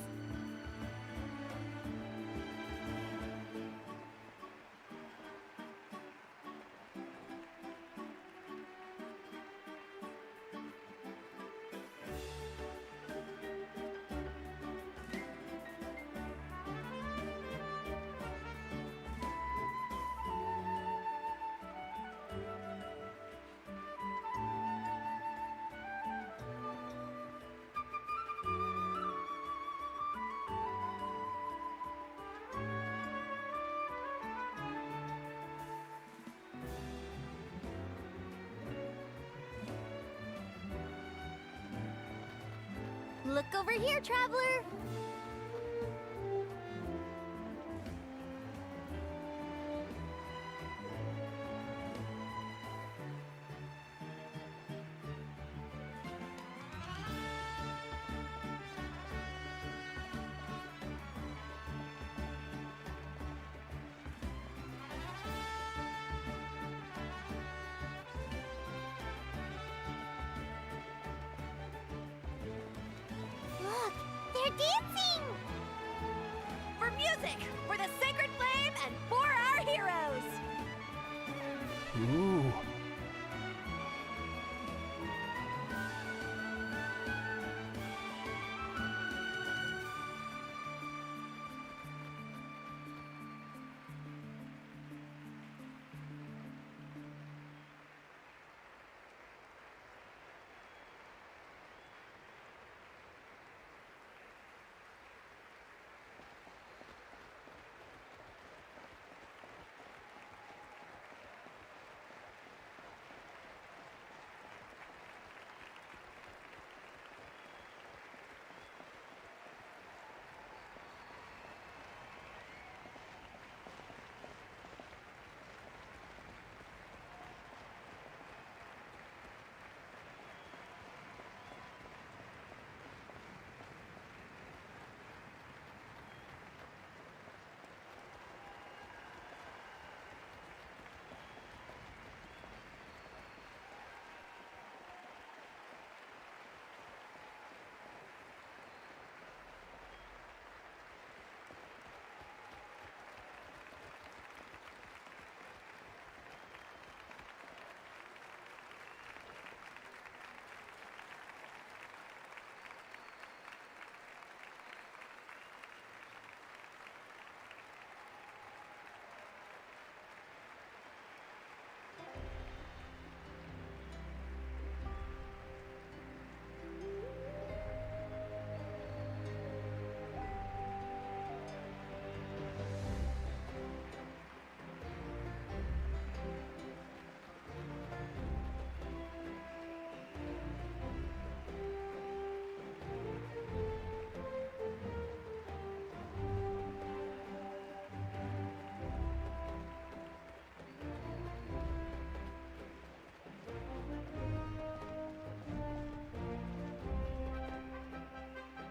Look over here, Traveler! Look, they're dancing! For music, for the sacred flame, and for our heroes! Ooh.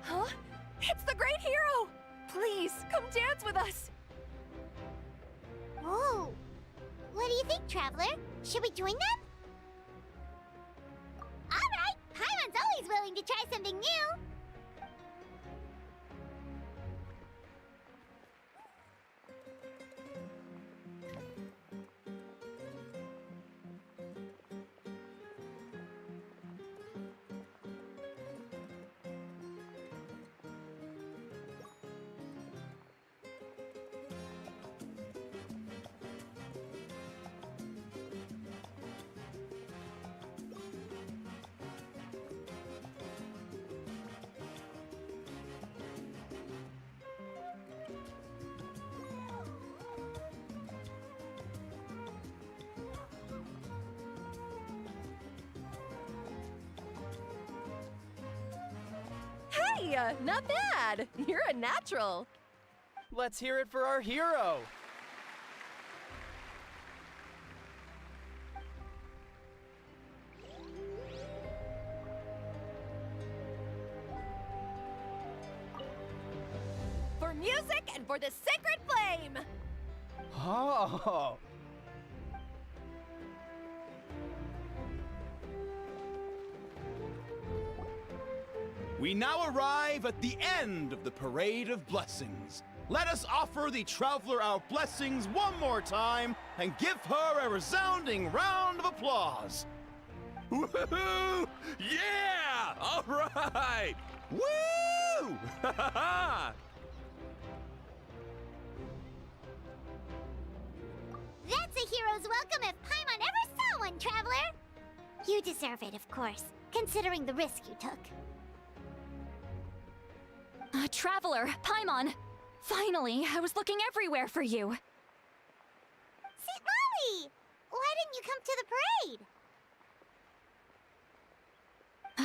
Huh? It's the great hero! Please, come dance with us! Oh, what do you think, Traveler? Should we join them? All right, Paimon's always willing to try something new. Hey, not bad! You're a natural! Let's hear it for our hero! For music and for the sacred flame! Oh! We now arrive at the end of the Parade of Blessings. Let us offer the Traveler our blessings one more time and give her a resounding round of applause. Woohoo! Yeah! All right! Woo! That's a hero's welcome if Paimon ever saw one, Traveler! You deserve it, of course, considering the risk you took. Traveler, Paimon! Finally, I was looking everywhere for you. St. Molly! Why didn't you come to the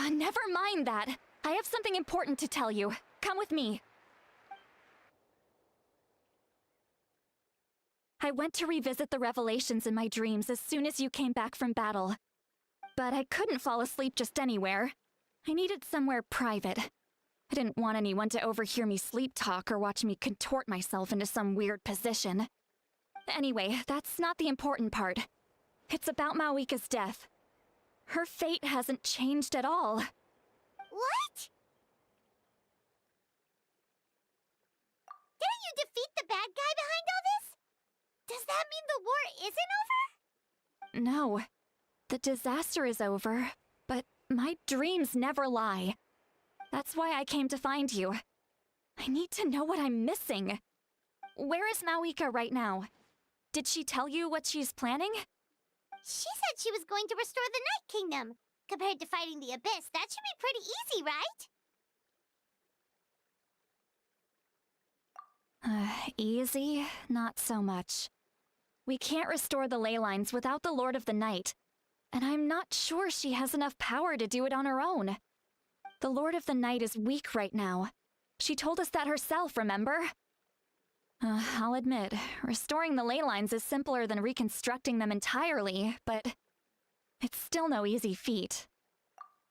parade? Never mind that. I have something important to tell you. Come with me. I went to revisit the revelations in my dreams as soon as you came back from battle. But I couldn't fall asleep just anywhere. I needed somewhere private. I didn't want anyone to overhear me sleep talk or watch me contort myself into some weird position. Anyway, that's not the important part. It's about Mawika's death. Her fate hasn't changed at all. What? Didn't you defeat the bad guy behind all this? Does that mean the war isn't over? No. The disaster is over, but my dreams never lie. That's why I came to find you. I need to know what I'm missing. Where is Mawika right now? Did she tell you what she's planning? She said she was going to restore the Night Kingdom. Compared to fighting the Abyss, that should be pretty easy, right? Easy? Not so much. We can't restore the ley lines without the Lord of the Night, and I'm not sure she has enough power to do it on her own. The Lord of the Night is weak right now. She told us that herself, remember? I'll admit, restoring the ley lines is simpler than reconstructing them entirely, but it's still no easy feat.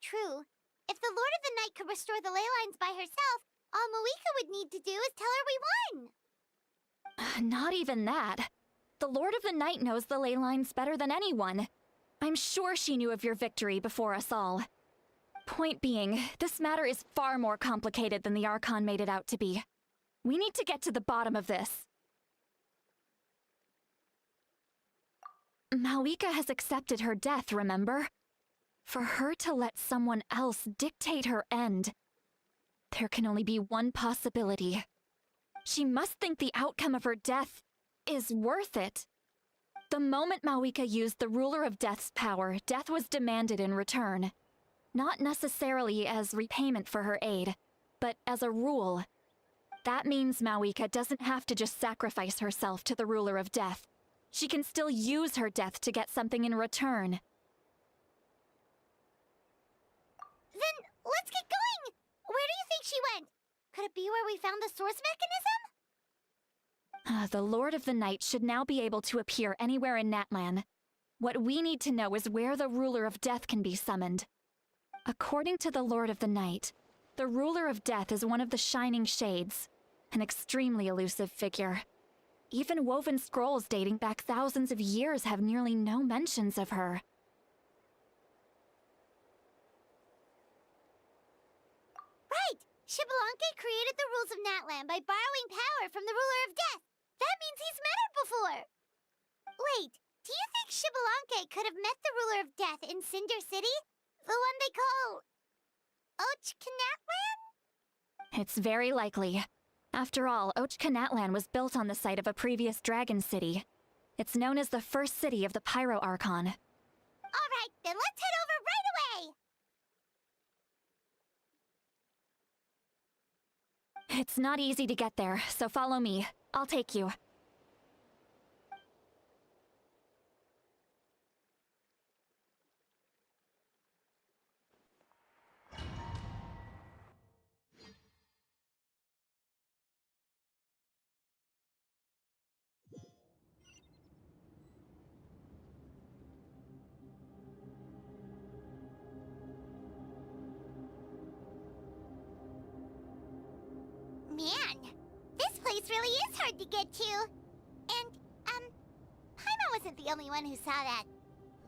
True. If the Lord of the Night could restore the ley lines by herself, all Mawika would need to do is tell her we won. Not even that. The Lord of the Night knows the ley lines better than anyone. I'm sure she knew of your victory before us all. Point being, this matter is far more complicated than the Archon made it out to be. We need to get to the bottom of this. Mawika has accepted her death, remember? For her to let someone else dictate her end, there can only be one possibility. She must think the outcome of her death is worth it. The moment Mawika used the Ruler of Death's power, death was demanded in return. Not necessarily as repayment for her aid, but as a rule. That means Mawika doesn't have to just sacrifice herself to the Ruler of Death. She can still use her death to get something in return. Then let's get going! Where do you think she went? Could it be where we found the source mechanism? The Lord of the Night should now be able to appear anywhere in Natlan. What we need to know is where the Ruler of Death can be summoned. According to the Lord of the Night, the Ruler of Death is one of the Shining Shades. an extremely elusive figure. Even woven scrolls dating back thousands of years have nearly no mentions of her. Right! Xbalanque created the rules of Natlan by borrowing power from the Ruler of Death. That means he's met her before! Wait, do you think Xbalanque could have met the Ruler of Death in Cinder City? The one they call... Ochkanatlan? It's very likely. After all, Ochkanatlan was built on the site of a previous dragon city. It's known as the first city of the Pyro Archon. Alright, then let's head over right away! It's not easy to get there, so follow me. I'll take you. Man, this place really is hard to get to. And, Paimon wasn't the only one who saw that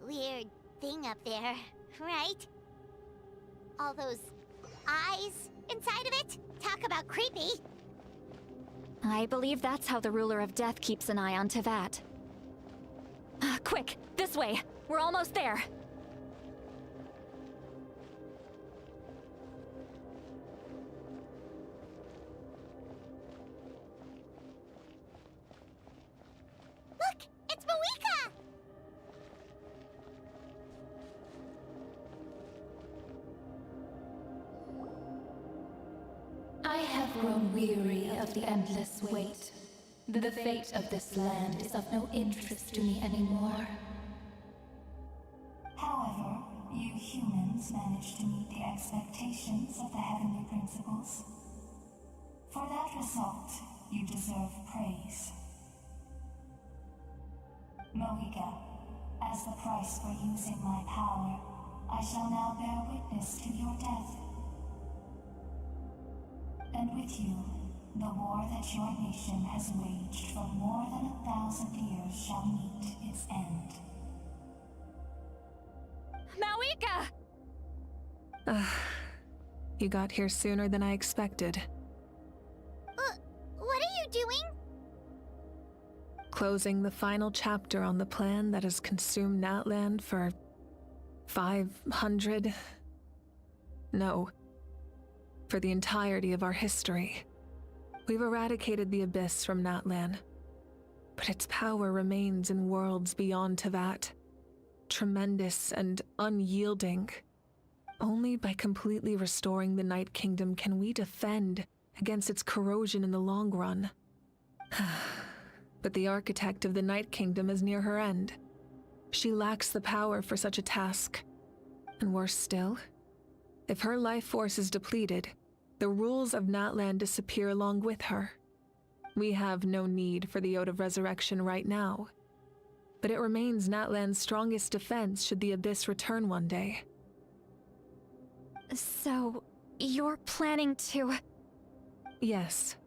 weird thing up there, right? All those eyes inside of it? Talk about creepy. I believe that's how the Ruler of Death keeps an eye on Teyvat. Quick, this way! We're almost there! Look! It's Mawika! I have grown weary of the endless wait. The fate of this land is of no interest to me anymore. However, you humans managed to meet the expectations of the heavenly principles. For that result, you deserve praise. Mawika, as the price for using my power, I shall now bear witness to your death. And with you, the war that your nation has waged for more than 1,000 years shall meet its end. Mawika! You got here sooner than I expected. What are you doing? Closing the final chapter on the plan that has consumed Natlan for 500... No. For the entirety of our history. We've eradicated the Abyss from Natlan, but its power remains in worlds beyond Teyvat. Tremendous and unyielding. Only by completely restoring the Night Kingdom can we defend against its corrosion in the long run. But the architect of the Night Kingdom is near her end. She lacks the power for such a task. And worse still, if her life force is depleted, the rules of Natlan disappear along with her. We have no need for the Ode of Resurrection right now, but it remains Natlan's strongest defense should the Abyss return one day. So, you're planning to... Yes.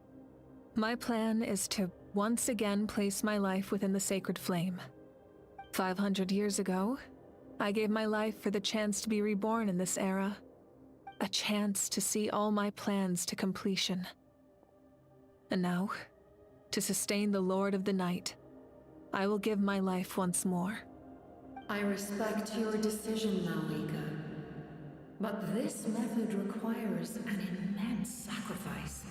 My plan is to once again place my life within the sacred flame. 500 years ago, I gave my life for the chance to be reborn in this era. A chance to see all my plans to completion. And now, to sustain the Lord of the Night, I will give my life once more. I respect your decision, Mawika. But this method requires an immense sacrifice.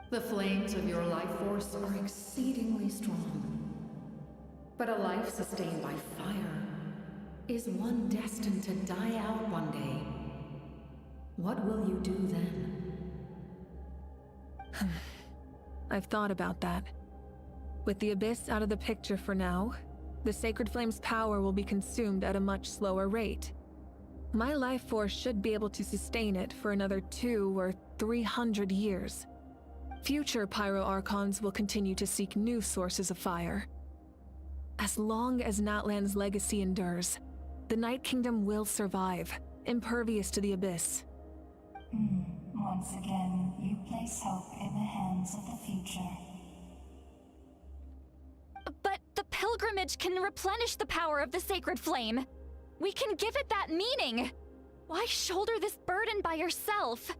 The flames of your life force are exceedingly strong. But a life sustained by fire is one destined to die out one day. What will you do then? I've thought about that. With the Abyss out of the picture for now, the Sacred Flame's power will be consumed at a much slower rate. My life force should be able to sustain it for another 200 or 300 years. Future Pyro Archons will continue to seek new sources of fire. As long as Natlan's legacy endures, the Night Kingdom will survive, impervious to the Abyss. Well, Once again, you place hope in the hands of the future. But the pilgrimage can replenish the power of the sacred flame. We can give it that meaning. Why shoulder this burden by yourself?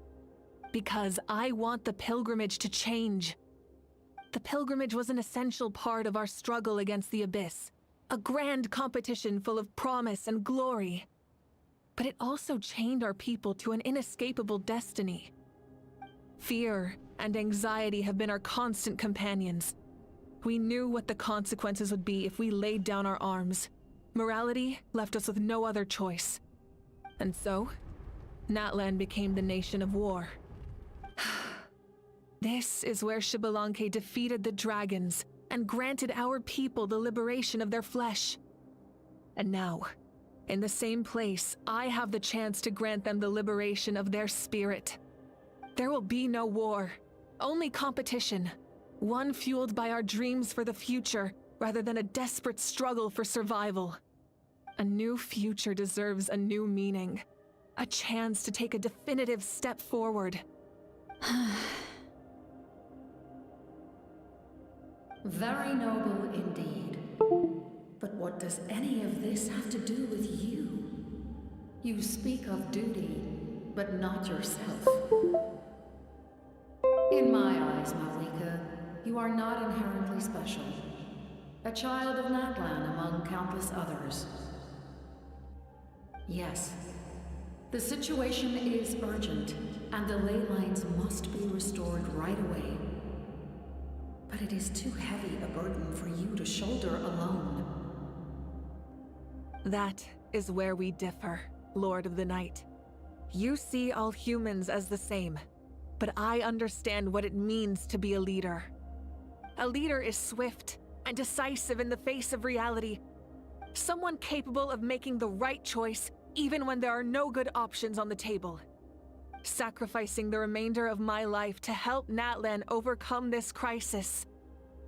Because I want the pilgrimage to change. The pilgrimage was an essential part of our struggle against the abyss, a grand competition full of promise and glory. But it also chained our people to an inescapable destiny. Fear and anxiety have been our constant companions. We knew what the consequences would be if we laid down our arms. Morality left us with no other choice. And so, Natlan became the nation of war. This is where Xbalanque defeated the dragons and granted our people the liberation of their flesh. And now, in the same place, I have the chance to grant them the liberation of their spirit. There will be no war, only competition. One fueled by our dreams for the future, rather than a desperate struggle for survival. A new future deserves a new meaning. A chance to take a definitive step forward. Very noble indeed. But what does any of this have to do with you? You speak of duty, but not yourself. In my eyes, Malika, you are not inherently special. A child of Natlan among countless others. Yes, the situation is urgent, and the ley lines must be restored right away. But it is too heavy a burden for you to shoulder alone. That is where we differ, Lord of the Night. You see all humans as the same, but I understand what it means to be a leader. A leader is swift and decisive in the face of reality. Someone capable of making the right choice even when there are no good options on the table. Sacrificing the remainder of my life to help Natlan overcome this crisis.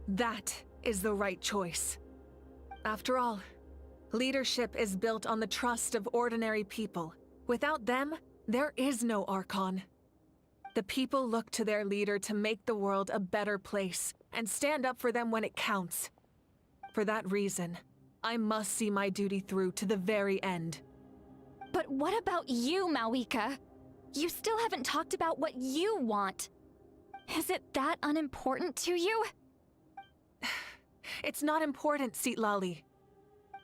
That is the right choice. After all, leadership is built on the trust of ordinary people. Without them, there is no Archon. The people look to their leader to make the world a better place and stand up for them when it counts. For that reason, I must see my duty through to the very end. But what about you, Malika? You still haven't talked about what you want. Is it that unimportant to you? It's not important, Citlali.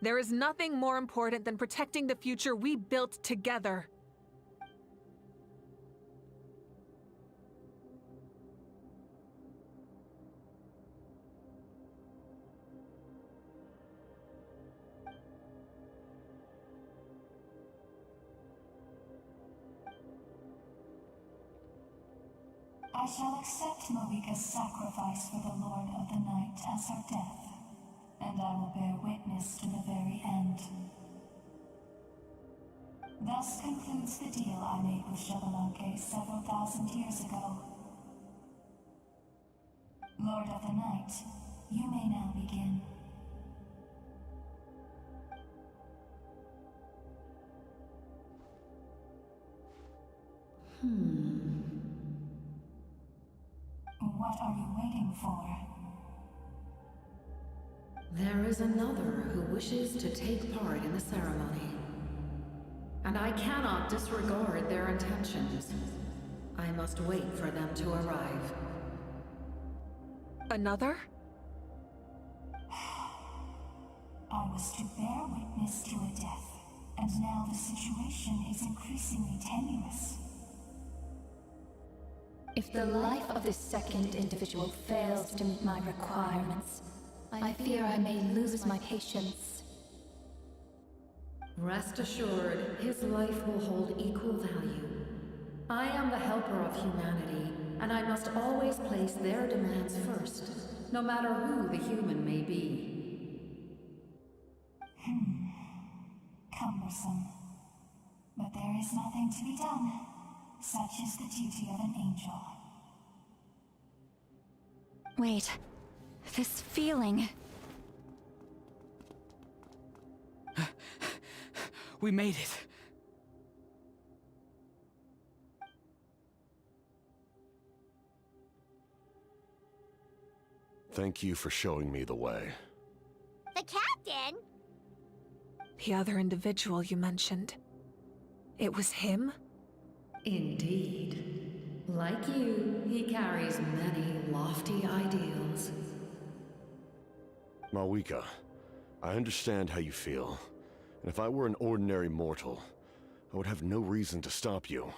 There is nothing more important than protecting the future we built together. I shall accept Malika's sacrifice for the Lord of the Night as her death, and I will bear witness to the very end. Thus concludes the deal I made with Xbalanque several thousand years ago. Lord of the Night, you may now begin. What are you waiting for? There is another who wishes to take part in the ceremony. And I cannot disregard their intentions. I must wait for them to arrive. Another? I was to bear witness to a death, and now the situation is increasingly tenuous. If the life of this second individual fails to meet my requirements, I fear I may lose my patience. Rest assured, his life will hold equal value. I am the helper of humanity, and I must always place their demands first, no matter who the human may be. Cumbersome. But there is nothing to be done. Such is the duty of an angel. Wait, this feeling... We made it. Thank you for showing me the way. The captain? The other individual you mentioned. It was him? Indeed. Like you, he carries many lofty ideals. Malwika, I understand how you feel. And if I were an ordinary mortal, I would have no reason to stop you.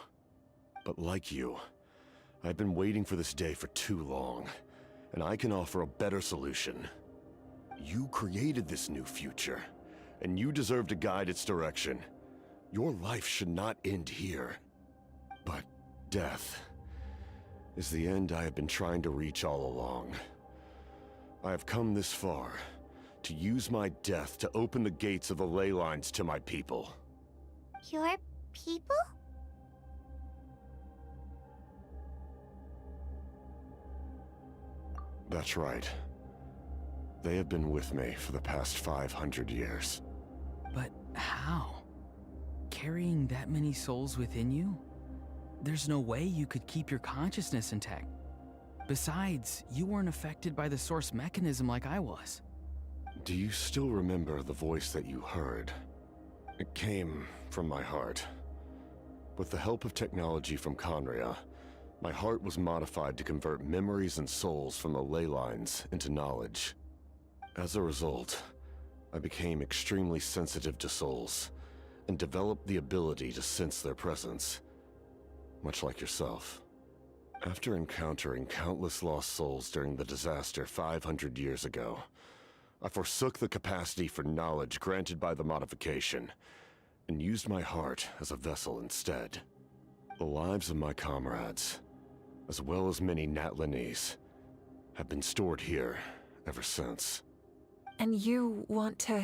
But like you, I've been waiting for this day for too long, and I can offer a better solution. You created this new future, and you deserve to guide its direction. Your life should not end here. But death is the end I have been trying to reach all along. I have come this far to use my death to open the gates of the ley lines to my people. Your people? That's right. They have been with me for the past 500 years. But how? Carrying that many souls within you? There's no way you could keep your consciousness intact. Besides, you weren't affected by the source mechanism like I was. Do you still remember the voice that you heard? It came from my heart. With the help of technology from Conria, my heart was modified to convert memories and souls from the ley lines into knowledge. As a result, I became extremely sensitive to souls, and developed the ability to sense their presence, much like yourself. After encountering countless lost souls during the disaster 500 years ago, I forsook the capacity for knowledge granted by the modification, and used my heart as a vessel instead. The lives of my comrades, as well as many Natlanese, have been stored here ever since. And you want to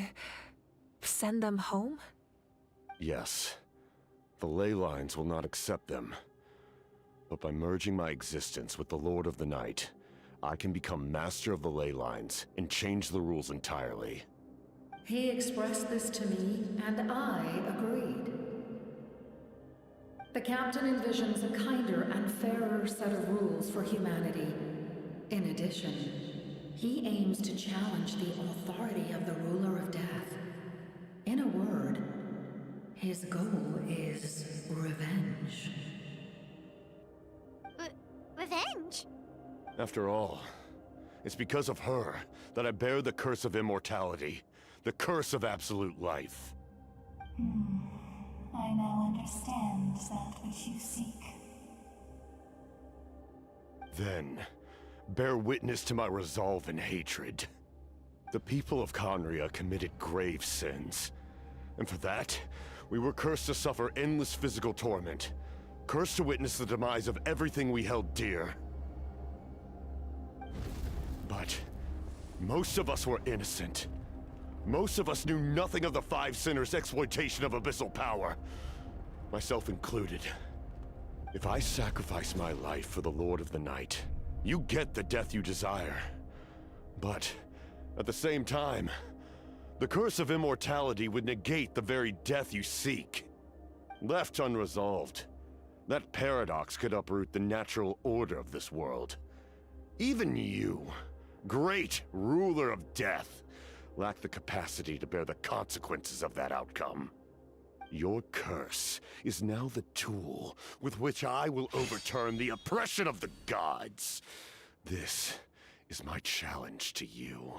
send them home? Yes. The ley lines will not accept them. But by merging my existence with the Lord of the Night, I can become master of the ley lines and change the rules entirely. He expressed this to me, and I agreed. The captain envisions a kinder and fairer set of rules for humanity. In addition, he aims to challenge the authority of the ruler of death. In a word, his goal is revenge. Revenge? After all, it's because of her that I bear the curse of immortality, the curse of absolute life. I now understand that which you seek. Then, bear witness to my resolve and hatred. The people of Conria committed grave sins, and for that, we were cursed to suffer endless physical torment, cursed to witness the demise of everything we held dear. But most of us were innocent. Most of us knew nothing of the Five Sinners' exploitation of abyssal power, myself included. If I sacrifice my life for the Lord of the Night, you get the death you desire. But at the same time, the curse of immortality would negate the very death you seek. Left unresolved, that paradox could uproot the natural order of this world. Even you, great ruler of death, lack the capacity to bear the consequences of that outcome. Your curse is now the tool with which I will overturn the oppression of the gods. This is my challenge to you.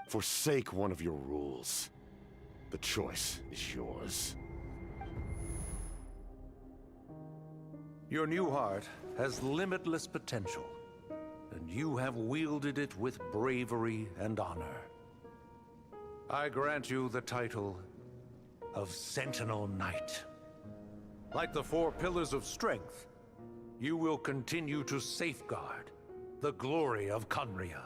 Forsake one of your rules. The choice is yours. Your new heart has limitless potential, and you have wielded it with bravery and honor. I grant you the title of Sentinel Knight. Like the four pillars of strength, you will continue to safeguard the glory of Conria.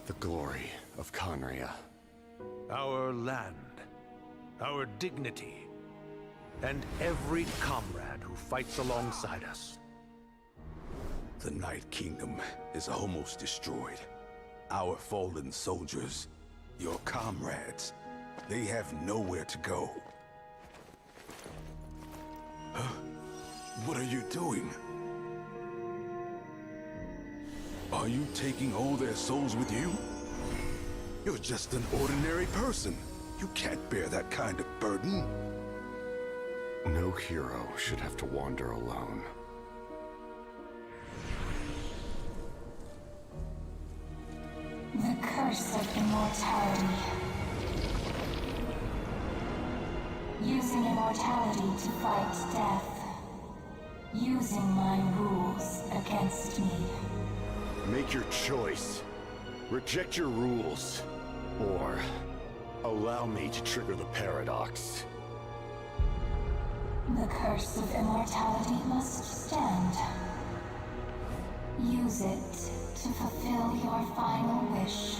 The glory of Conria. Our land, our dignity, and every comrade who fights alongside us. The Night Kingdom is almost destroyed. Our fallen soldiers, your comrades, they have nowhere to go. Huh? What are you doing? Are you taking all their souls with you? You're just an ordinary person. You can't bear that kind of burden. No hero should have to wander alone. The curse of immortality. Using immortality to fight death. Using my rules against me. Make your choice. Reject your rules. Or allow me to trigger the paradox. The curse of immortality must stand. Use it to fulfill your final wish.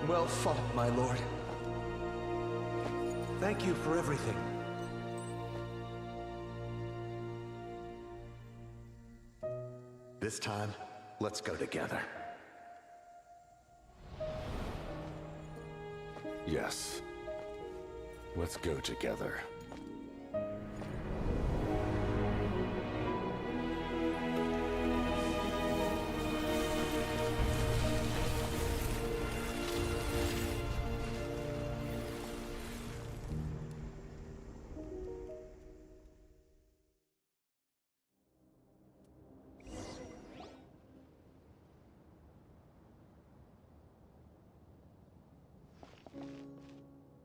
Well fought, my lord. Thank you for everything. This time, let's go together. Yes. Let's go together.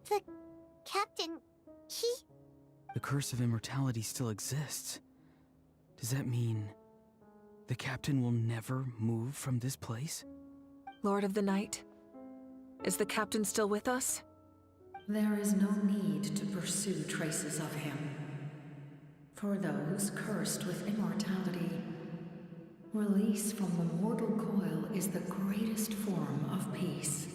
The captain, he... The curse of immortality still exists. Does that mean the captain will never move from this place? Lord of the Night, is the captain still with us? There is no need to pursue traces of him. For those cursed with immortality, release from the mortal coil is the greatest form of peace.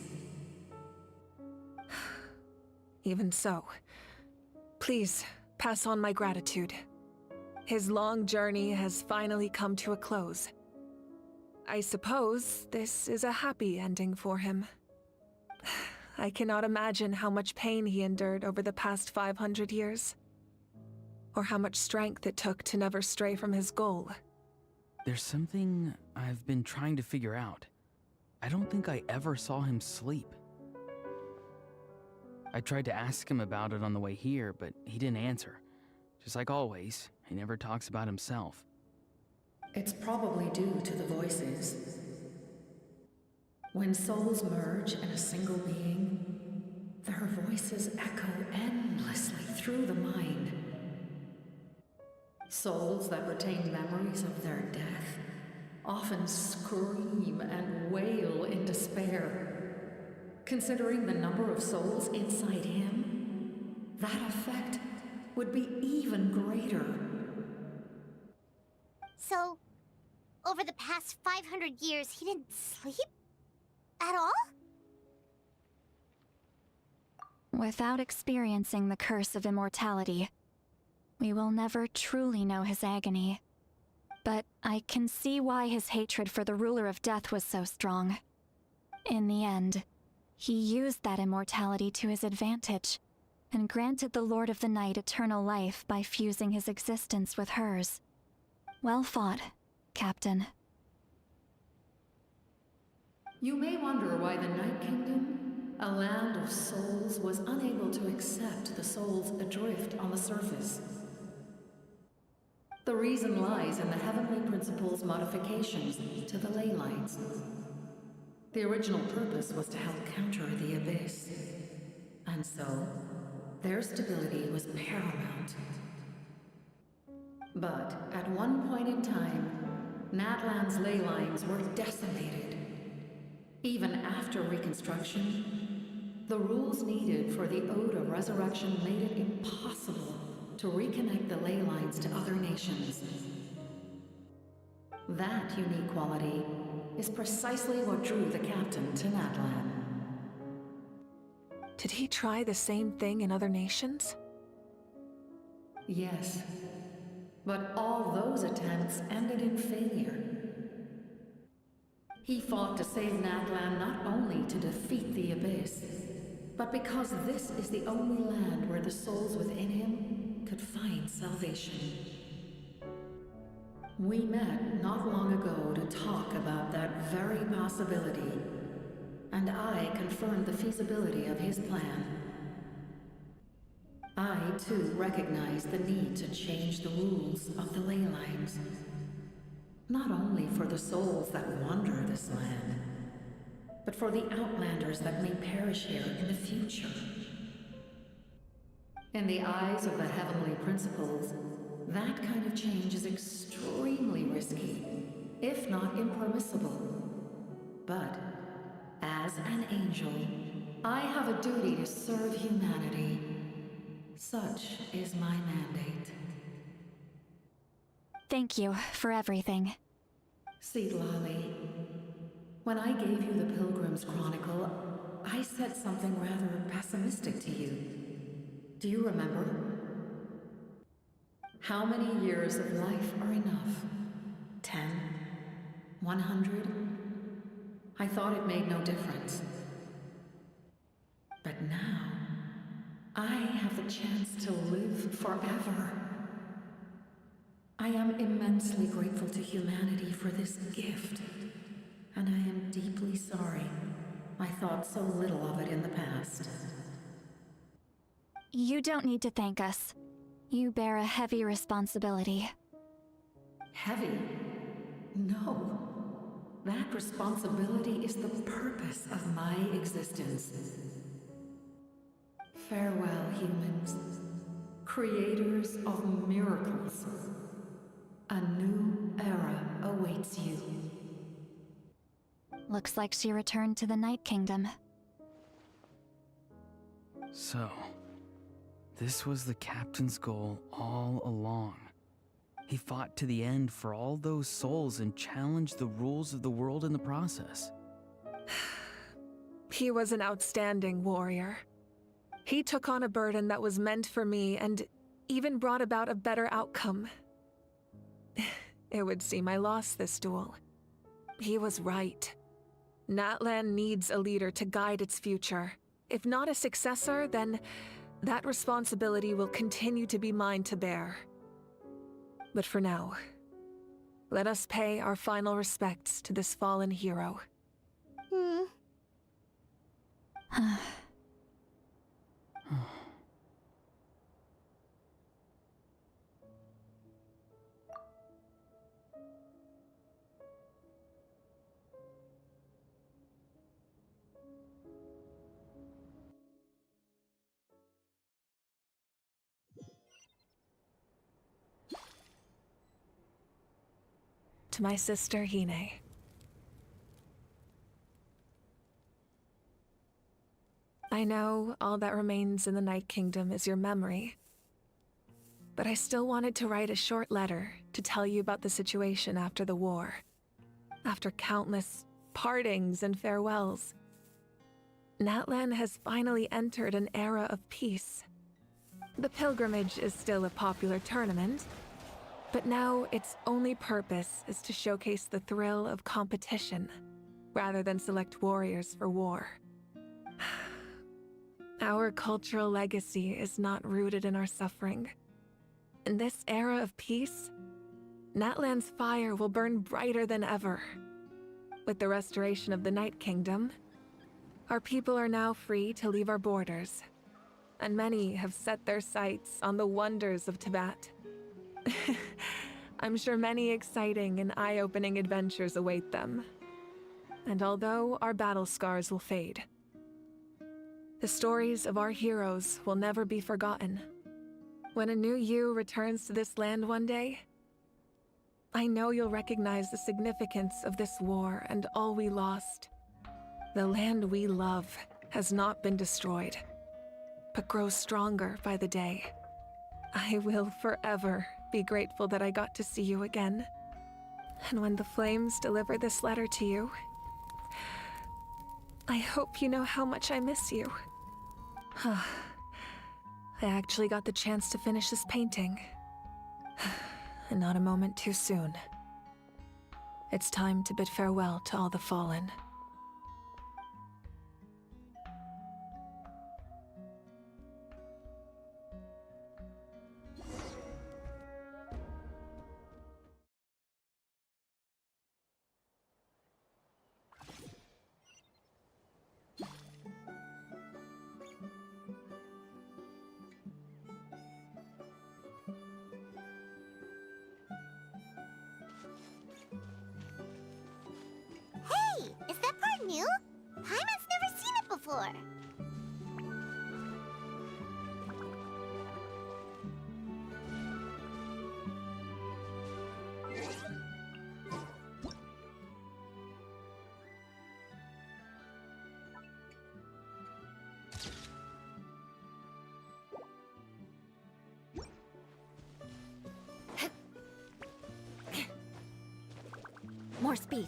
Even so, please pass on my gratitude. His long journey has finally come to a close. I suppose this is a happy ending for him. I cannot imagine how much pain he endured over the past 500 years, or how much strength it took to never stray from his goal. There's something I've been trying to figure out. I don't think I ever saw him sleep. I tried to ask him about it on the way here, but he didn't answer. Just like always, he never talks about himself. It's probably due to the voices. When souls merge in a single being, their voices echo endlessly through the mind. Souls that retain memories of their death often scream and wail in despair. Considering the number of souls inside him, that effect would be even greater. So, over the past 500 years, he didn't sleep? At all? Without experiencing the curse of immortality, we will never truly know his agony. But I can see why his hatred for the ruler of death was so strong. In the end, he used that immortality to his advantage, and granted the Lord of the Night eternal life by fusing his existence with hers. Well fought, Captain. You may wonder why the Night Kingdom, a land of souls, was unable to accept the souls adrift on the surface. The reason lies in the Heavenly Principle's modifications to the ley lines. The original purpose was to help counter the Abyss. And so, their stability was paramount. But at one point in time, Natlan's ley lines were decimated. Even after reconstruction, the rules needed for the Ode of Resurrection made it impossible to reconnect the ley lines to other nations. That unique quality is precisely what drew the captain to Natlan. Did he try the same thing in other nations? Yes, but all those attempts ended in failure. He fought to save Natlan not only to defeat the Abyss, but because this is the only land where the souls within him could find salvation. We met not long ago to talk about that very possibility, and I confirmed the feasibility of his plan. I, too, recognize the need to change the rules of the ley lines. Not only for the souls that wander this land, but for the outlanders that may perish here in the future. In the eyes of the heavenly principles, that kind of change is extremely risky, if not impermissible. But, as an angel, I have a duty to serve humanity. Such is my mandate. Thank you for everything. Seedlolly, when I gave you the Pilgrim's Chronicle, I said something rather pessimistic to you. Do you remember? How many years of life are enough? 10? 100? I thought it made no difference. But now, I have the chance to live forever. I am immensely grateful to humanity for this gift, and I am deeply sorry I thought so little of it in the past. You don't need to thank us. You bear a heavy responsibility. Heavy? No. That responsibility is the purpose of my existence. Farewell, humans. Creators of miracles. A new era awaits you. Looks like she returned to the Night Kingdom. So, this was the captain's goal all along. He fought to the end for all those souls and challenged the rules of the world in the process. He was an outstanding warrior. He took on a burden that was meant for me and even brought about a better outcome. It would seem I lost this duel. He was right. Natlan needs a leader to guide its future. If not a successor, then that responsibility will continue to be mine to bear. But for now, let us pay our final respects to this fallen hero. To my sister, Hine. I know all that remains in the Night Kingdom is your memory, but I still wanted to write a short letter to tell you about the situation after the war. After countless partings and farewells, Natlan has finally entered an era of peace. The pilgrimage is still a popular tournament, but now its only purpose is to showcase the thrill of competition, rather than select warriors for war. Our cultural legacy is not rooted in our suffering. In this era of peace, Natlan's fire will burn brighter than ever. With the restoration of the Night Kingdom, our people are now free to leave our borders, and many have set their sights on the wonders of Tibet. I'm sure many exciting and eye-opening adventures await them. And although our battle scars will fade, the stories of our heroes will never be forgotten. When a new you returns to this land one day, I know you'll recognize the significance of this war and all we lost. The land we love has not been destroyed, but grows stronger by the day. I will forever be grateful that I got to see you again. And when the flames deliver this letter to you, I hope you know how much I miss you. I actually got the chance to finish this painting. And not a moment too soon. It's time to bid farewell to all the fallen. Hey, is that part new? Paimon's never seen it before. More speed.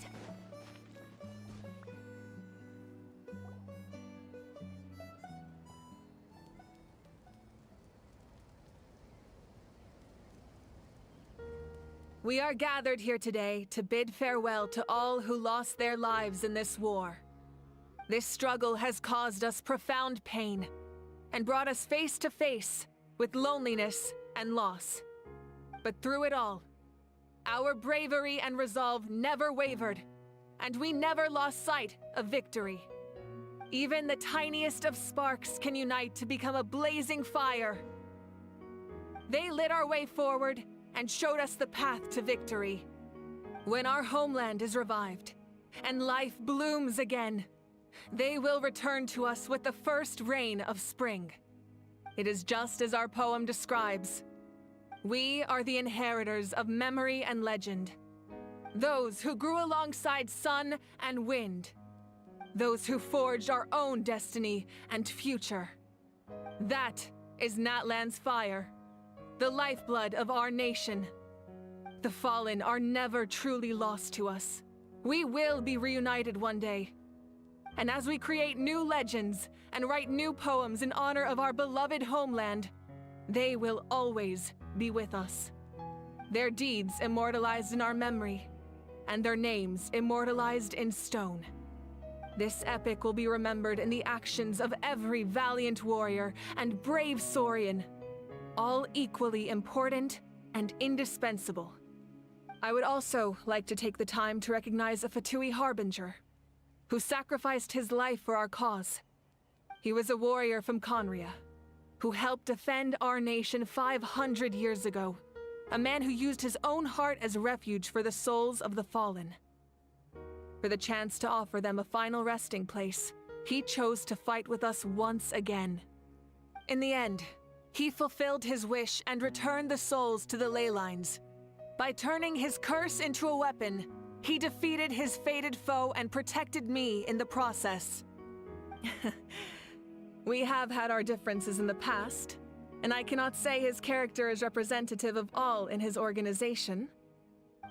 We are gathered here today to bid farewell to all who lost their lives in this war. This struggle has caused us profound pain and brought us face to face with loneliness and loss. But through it all, our bravery and resolve never wavered, and we never lost sight of victory. Even the tiniest of sparks can unite to become a blazing fire. They lit our way forward and showed us the path to victory. When our homeland is revived and life blooms again, they will return to us with the first rain of spring. It is just as our poem describes. We are the inheritors of memory and legend. Those who grew alongside sun and wind. Those who forged our own destiny and future. That is Natlan's fire, the lifeblood of our nation. The fallen are never truly lost to us. We will be reunited one day. And as we create new legends and write new poems in honor of our beloved homeland, they will always be with us. Their deeds immortalized in our memory, and their names immortalized in stone. This epic will be remembered in the actions of every valiant warrior and brave Saurian, all equally important and indispensable. I would also like to take the time to recognize a Fatui Harbinger, who sacrificed his life for our cause. He was a warrior from Conria, who helped defend our nation 500 years ago, a man who used his own heart as refuge for the souls of the fallen. For the chance to offer them a final resting place, he chose to fight with us once again. In the end, he fulfilled his wish and returned the souls to the ley lines. By turning his curse into a weapon, he defeated his fated foe and protected me in the process. We have had our differences in the past, and I cannot say his character is representative of all in his organization.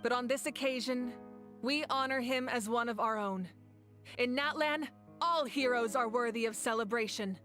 But on this occasion, we honor him as one of our own. In Natlan, all heroes are worthy of celebration.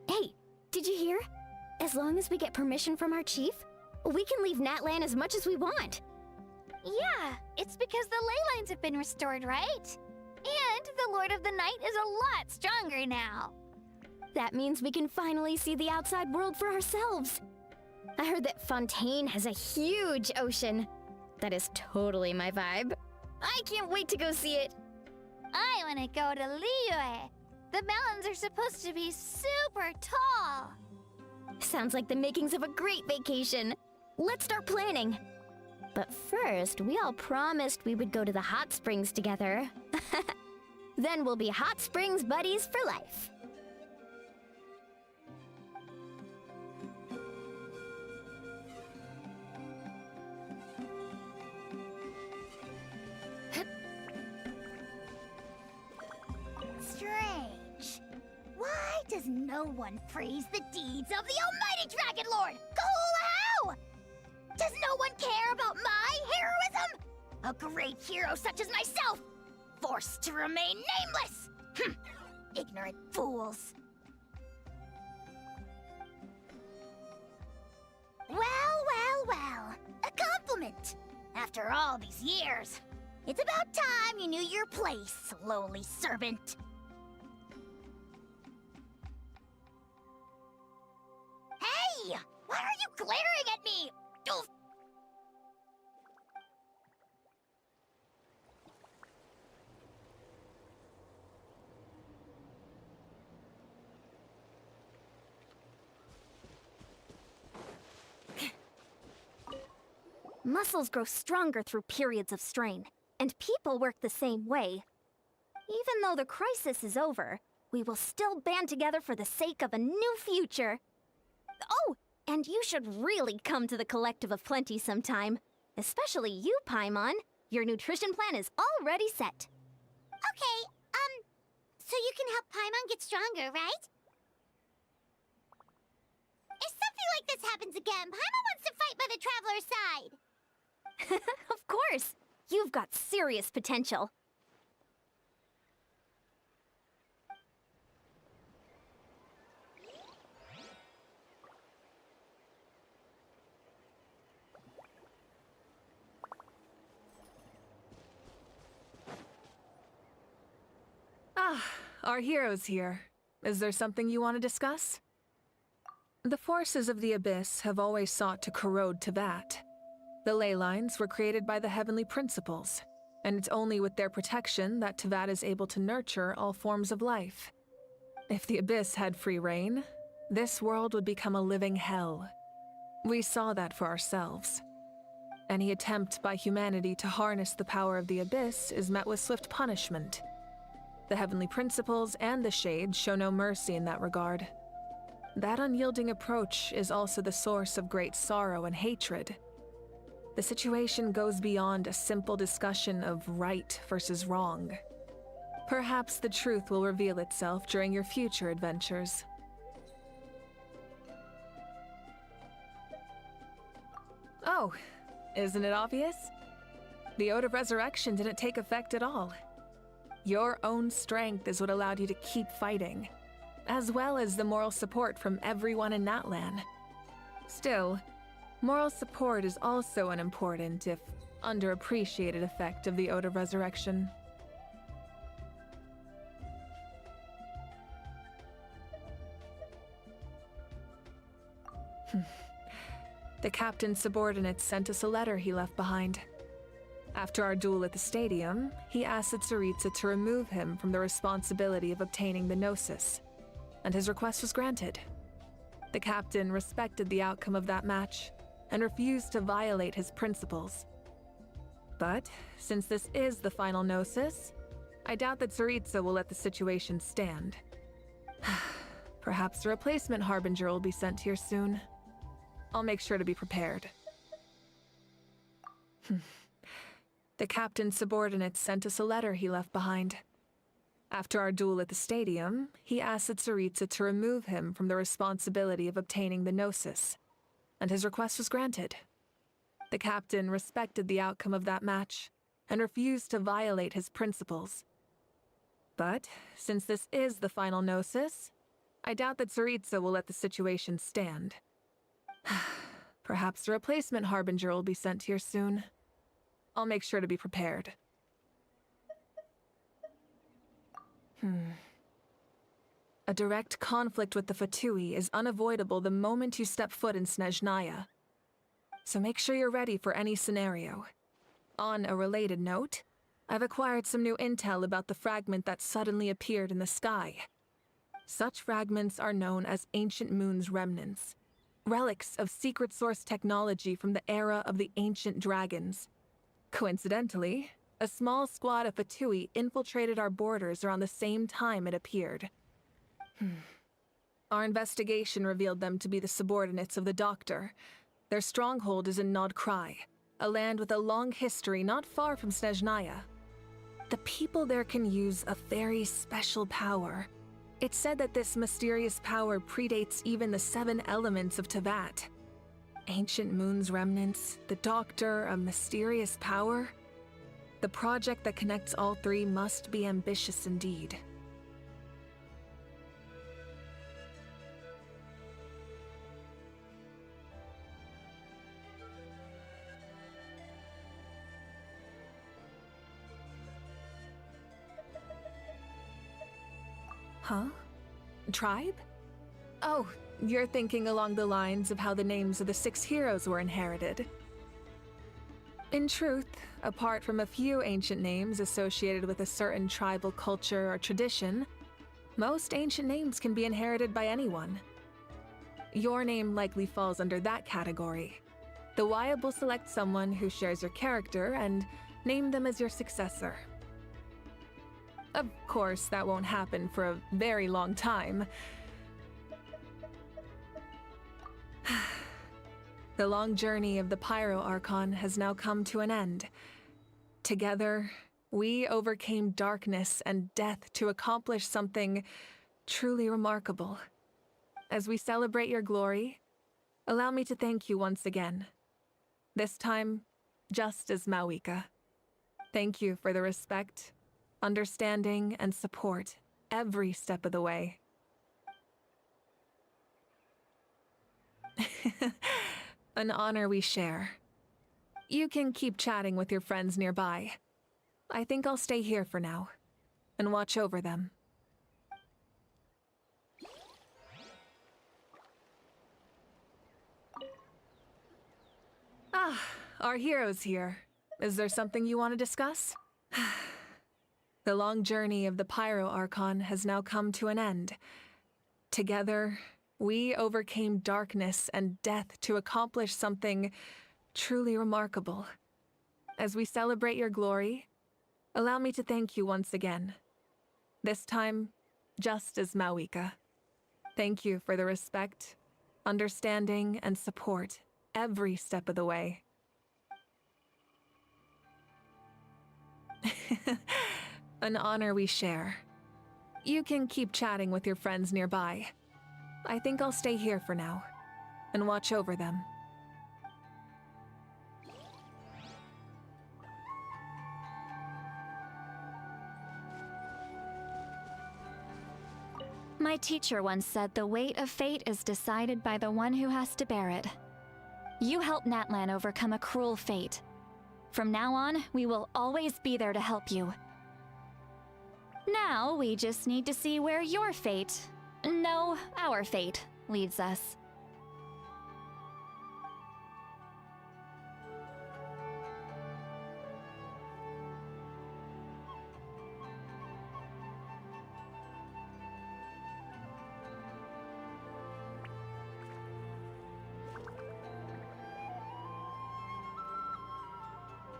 Hey, did you hear? As long as we get permission from our chief, we can leave Natlan as much as we want. Yeah, it's because the ley lines have been restored, right? And the Lord of the Night is a lot stronger now. That means we can finally see the outside world for ourselves. I heard that Fontaine has a huge ocean. That is totally my vibe. I can't wait to go see it. I want to go to Liyue. The mountains are supposed to be super tall. Sounds like the makings of a great vacation. Let's start planning. But first, we all promised we would go to the hot springs together. Then we'll be hot springs buddies for life. Strange. Why does no one praise the deeds of the almighty Dragon Lord, Kahula? Does no one care about my heroism? A great hero such as myself, forced to remain nameless! Ignorant fools. Well. A compliment. After all these years, it's about time you knew your place, lowly servant. Hey! Why are you glaring at me? Oof. Muscles grow stronger through periods of strain, and people work the same way. Even though the crisis is over, we will still band together for the sake of a new future. Oh, and you should really come to the Collective of Plenty sometime. Especially you, Paimon. Your nutrition plan is already set. Okay, so you can help Paimon get stronger, right? If something like this happens again, Paimon wants to fight by the Traveler's side. Of course! You've got serious potential. Our hero's here. Is there something you want to discuss? The forces of the Abyss have always sought to corrode Teyvat. The ley lines were created by the Heavenly Principles, and it's only with their protection that Teyvat is able to nurture all forms of life. If the Abyss had free reign, this world would become a living hell. We saw that for ourselves. Any attempt by humanity to harness the power of the Abyss is met with swift punishment. The Heavenly Principles and the Shades show no mercy in that regard. That unyielding approach is also the source of great sorrow and hatred. The situation goes beyond a simple discussion of right versus wrong. Perhaps the truth will reveal itself during your future adventures. Oh, isn't it obvious? The Ode of Resurrection didn't take effect at all. Your own strength is what allowed you to keep fighting, as well as the moral support from everyone in Natlan. Still, moral support is also an important, if underappreciated, effect of the Ode of Resurrection. The captain's subordinates sent us a letter he left behind. After our duel at the stadium, he asked the Tsaritsa to remove him from the responsibility of obtaining the Gnosis, and his request was granted. The captain respected the outcome of that match and refused to violate his principles. But since this is the final Gnosis, I doubt that Tsaritsa will let the situation stand. Perhaps a replacement Harbinger will be sent here soon. I'll make sure to be prepared. The captain's subordinates sent us a letter he left behind. After our duel at the stadium, he asked the Tsaritsa to remove him from the responsibility of obtaining the Gnosis, and his request was granted. The captain respected the outcome of that match and refused to violate his principles. But since this is the final Gnosis, I doubt that Tsaritsa will let the situation stand. Perhaps a replacement Harbinger will be sent here soon. I'll make sure to be prepared. A direct conflict with the Fatui is unavoidable the moment you step foot in Snezhnaya. So make sure you're ready for any scenario. On a related note, I've acquired some new intel about the fragment that suddenly appeared in the sky. Such fragments are known as Ancient Moon's remnants, relics of secret source technology from the era of the ancient dragons. Coincidentally, a small squad of Fatui infiltrated our borders around the same time it appeared. Our investigation revealed them to be the subordinates of the Doctor. Their stronghold is in Nod Krai, a land with a long history not far from Snezhnaya. The people there can use a very special power. It's said that this mysterious power predates even the 7 elements of Tevat. Ancient Moon's remnants, the Doctor, a mysterious power. The project that connects all 3 must be ambitious indeed. Huh? Tribe? Oh, you're thinking along the lines of how the names of the 6 heroes were inherited. In truth, apart from a few ancient names associated with a certain tribal culture or tradition, most ancient names can be inherited by anyone. Your name likely falls under that category. The Wyab will select someone who shares your character and name them as your successor. Of course, that won't happen for a very long time. The long journey of the Pyro Archon has now come to an end. Together, we overcame darkness and death to accomplish something truly remarkable. As we celebrate your glory, allow me to thank you once again. This time, just as Mawika. Thank you for the respect, understanding, and support every step of the way. An honor we share. You can keep chatting with your friends nearby. I think I'll stay here for now and watch over them. Ah, our hero's here. Is there something you want to discuss? The long journey of the Pyro Archon has now come to an end. Together, we overcame darkness and death to accomplish something truly remarkable. As we celebrate your glory, allow me to thank you once again. This time, just as Mawika. Thank you for the respect, understanding, and support every step of the way. An honor we share. You can keep chatting with your friends nearby. I think I'll stay here for now and watch over them. My teacher once said the weight of fate is decided by the one who has to bear it. You helped Natlan overcome a cruel fate. From now on, we will always be there to help you. Now, we just need to see where your fate, no, our fate, leads us.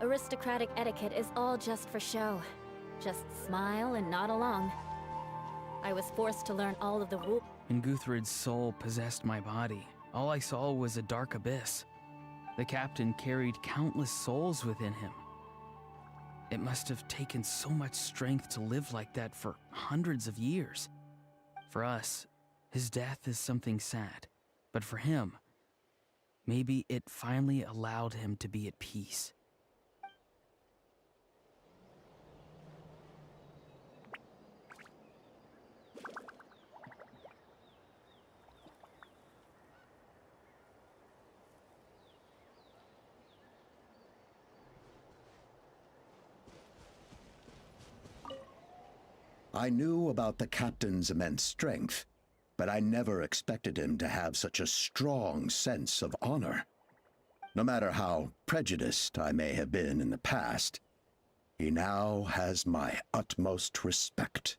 Aristocratic etiquette is all just for show. Just smile and nod along. I was forced to learn all of the rules. When Guthred's soul possessed my body, all I saw was a dark abyss. The captain carried countless souls within him. It must have taken so much strength to live like that for hundreds of years. For us, his death is something sad. But for him, maybe it finally allowed him to be at peace. I knew about the captain's immense strength, but I never expected him to have such a strong sense of honor. No matter how prejudiced I may have been in the past, he now has my utmost respect.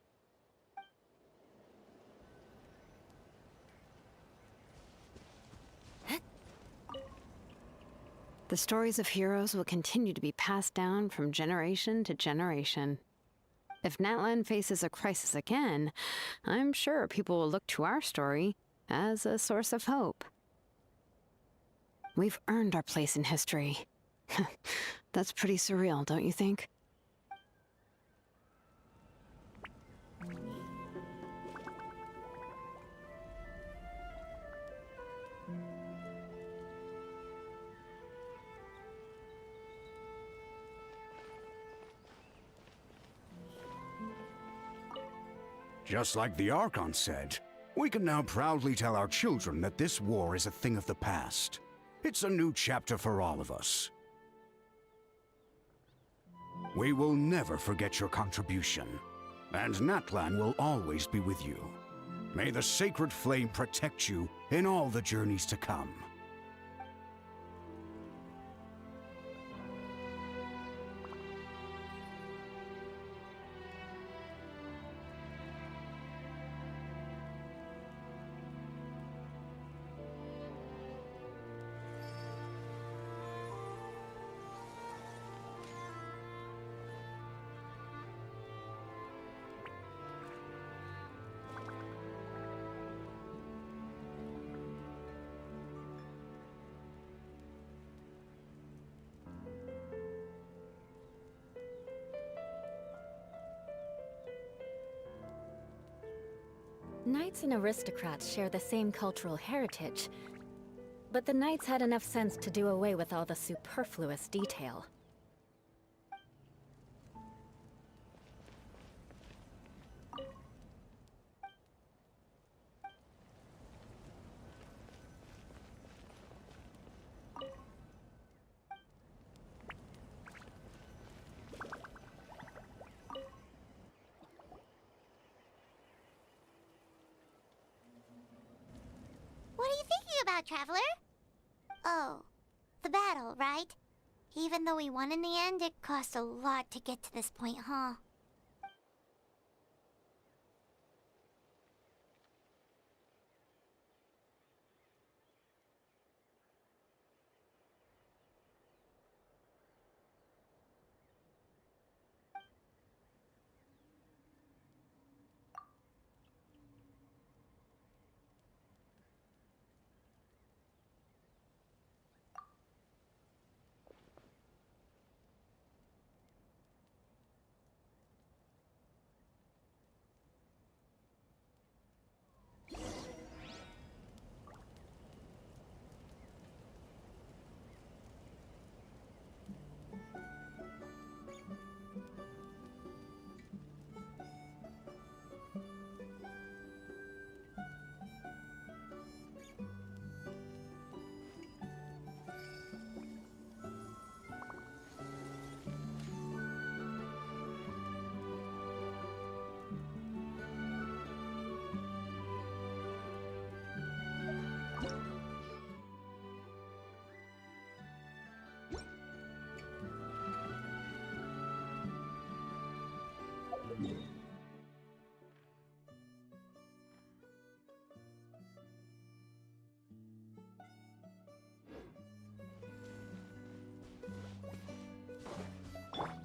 The stories of heroes will continue to be passed down from generation to generation. If Natlan faces a crisis again, I'm sure people will look to our story as a source of hope. We've earned our place in history. That's pretty surreal, don't you think? Just like the Archon said, we can now proudly tell our children that this war is a thing of the past. It's a new chapter for all of us. We will never forget your contribution, and Natlan will always be with you. May the sacred flame protect you in all the journeys to come. Knights and aristocrats share the same cultural heritage, but the knights had enough sense to do away with all the superfluous detail. What are you thinking about, Traveler? Oh, the battle, right? Even though we won in the end, it cost a lot to get to this point, huh?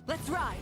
Let's ride!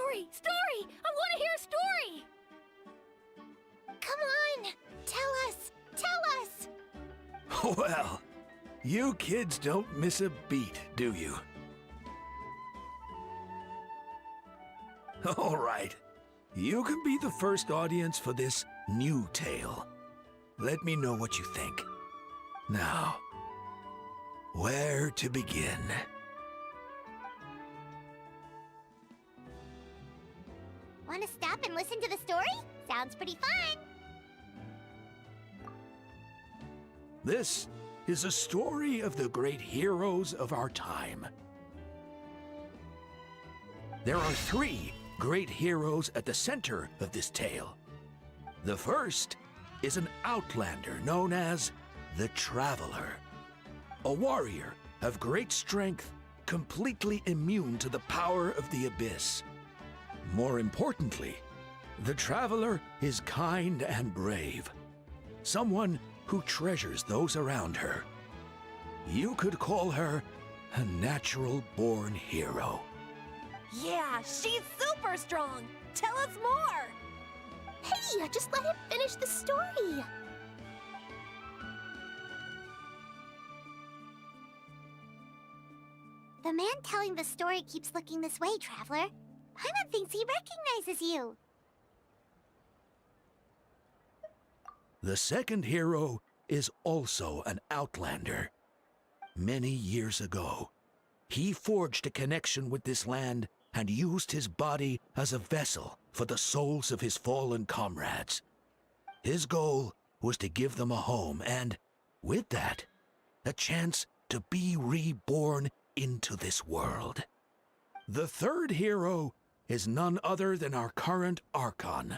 Story! Story! I want to hear a story! Come on! Tell us! Tell us! Well, you kids don't miss a beat, do you? All right. You can be the first audience for this new tale. Let me know what you think. Now, where to begin? Want to stop and listen to the story? Sounds pretty fun! This is a story of the great heroes of our time. There are 3 great heroes at the center of this tale. The first is an outlander known as the Traveler, a warrior of great strength, completely immune to the power of the abyss. More importantly, the Traveler is kind and brave, someone who treasures those around her. You could call her a natural-born hero. Yeah, she's super strong! Tell us more! Hey, just let him finish the story! The man telling the story keeps looking this way, Traveler. Paimon thinks he recognizes you. The second hero is also an outlander. Many years ago, he forged a connection with this land and used his body as a vessel for the souls of his fallen comrades. His goal was to give them a home and, with that, a chance to be reborn into this world. The third hero is none other than our current Archon,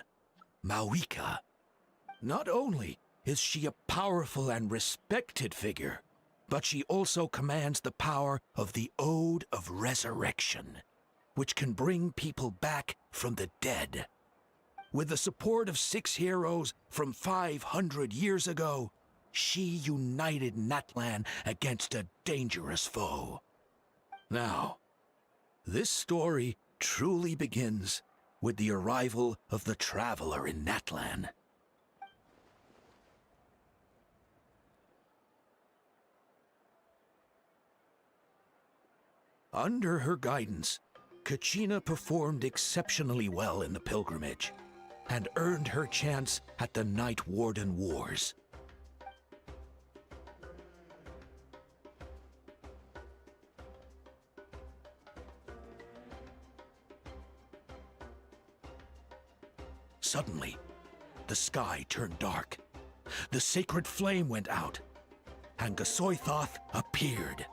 Mawika. Not only is she a powerful and respected figure, but she also commands the power of the Ode of Resurrection, which can bring people back from the dead. With the support of 6 heroes from 500 years ago, she united Natlan against a dangerous foe. Now, this story truly begins with the arrival of the Traveler in Natlan. Under her guidance, Kachina performed exceptionally well in the pilgrimage and earned her chance at the Night Warden Wars. Suddenly, the sky turned dark. The sacred flame went out, and Gasoithoth appeared.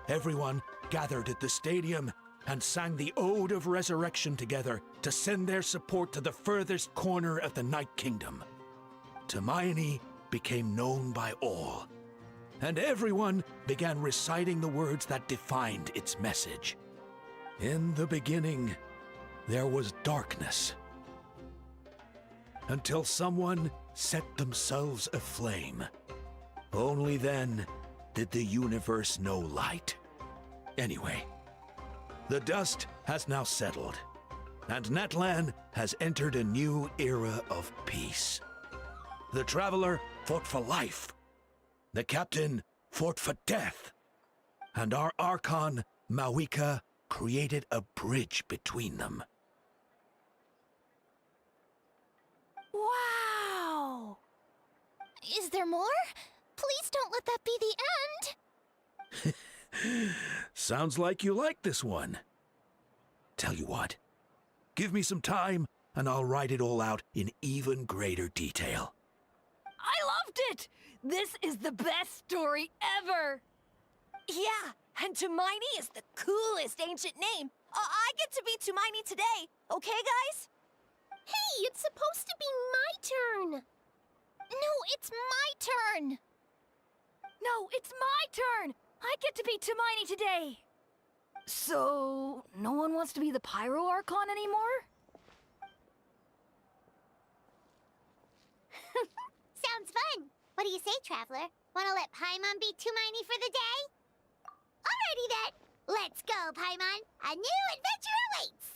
Everyone gathered at the stadium and sang the Ode of Resurrection together to send their support to the furthest corner of the Night Kingdom. Hermione became known by all, and everyone began reciting the words that defined its message. In the beginning, there was darkness, until someone set themselves aflame. Only then did the universe know light. Anyway, the dust has now settled, and Natlan has entered a new era of peace. The Traveler fought for life, the Captain fought for death, and our Archon, Mawika, created a bridge between them. Wow! Is there more? Please don't let that be the end! Sounds like you like this one. Tell you what, give me some time and I'll write it all out in even greater detail. I loved it! This is the best story ever! Yeah, and Hermione is the coolest ancient name. I get to be Hermione today, okay, guys? Hey, it's supposed to be my turn! No, it's my turn! No, it's my turn! I get to be Hermione today! So, no one wants to be the Pyro Archon anymore? Sounds fun! What do you say, Traveler? Wanna let Paimon be Hermione for the day? then. Let's go, Paimon. A new adventure awaits!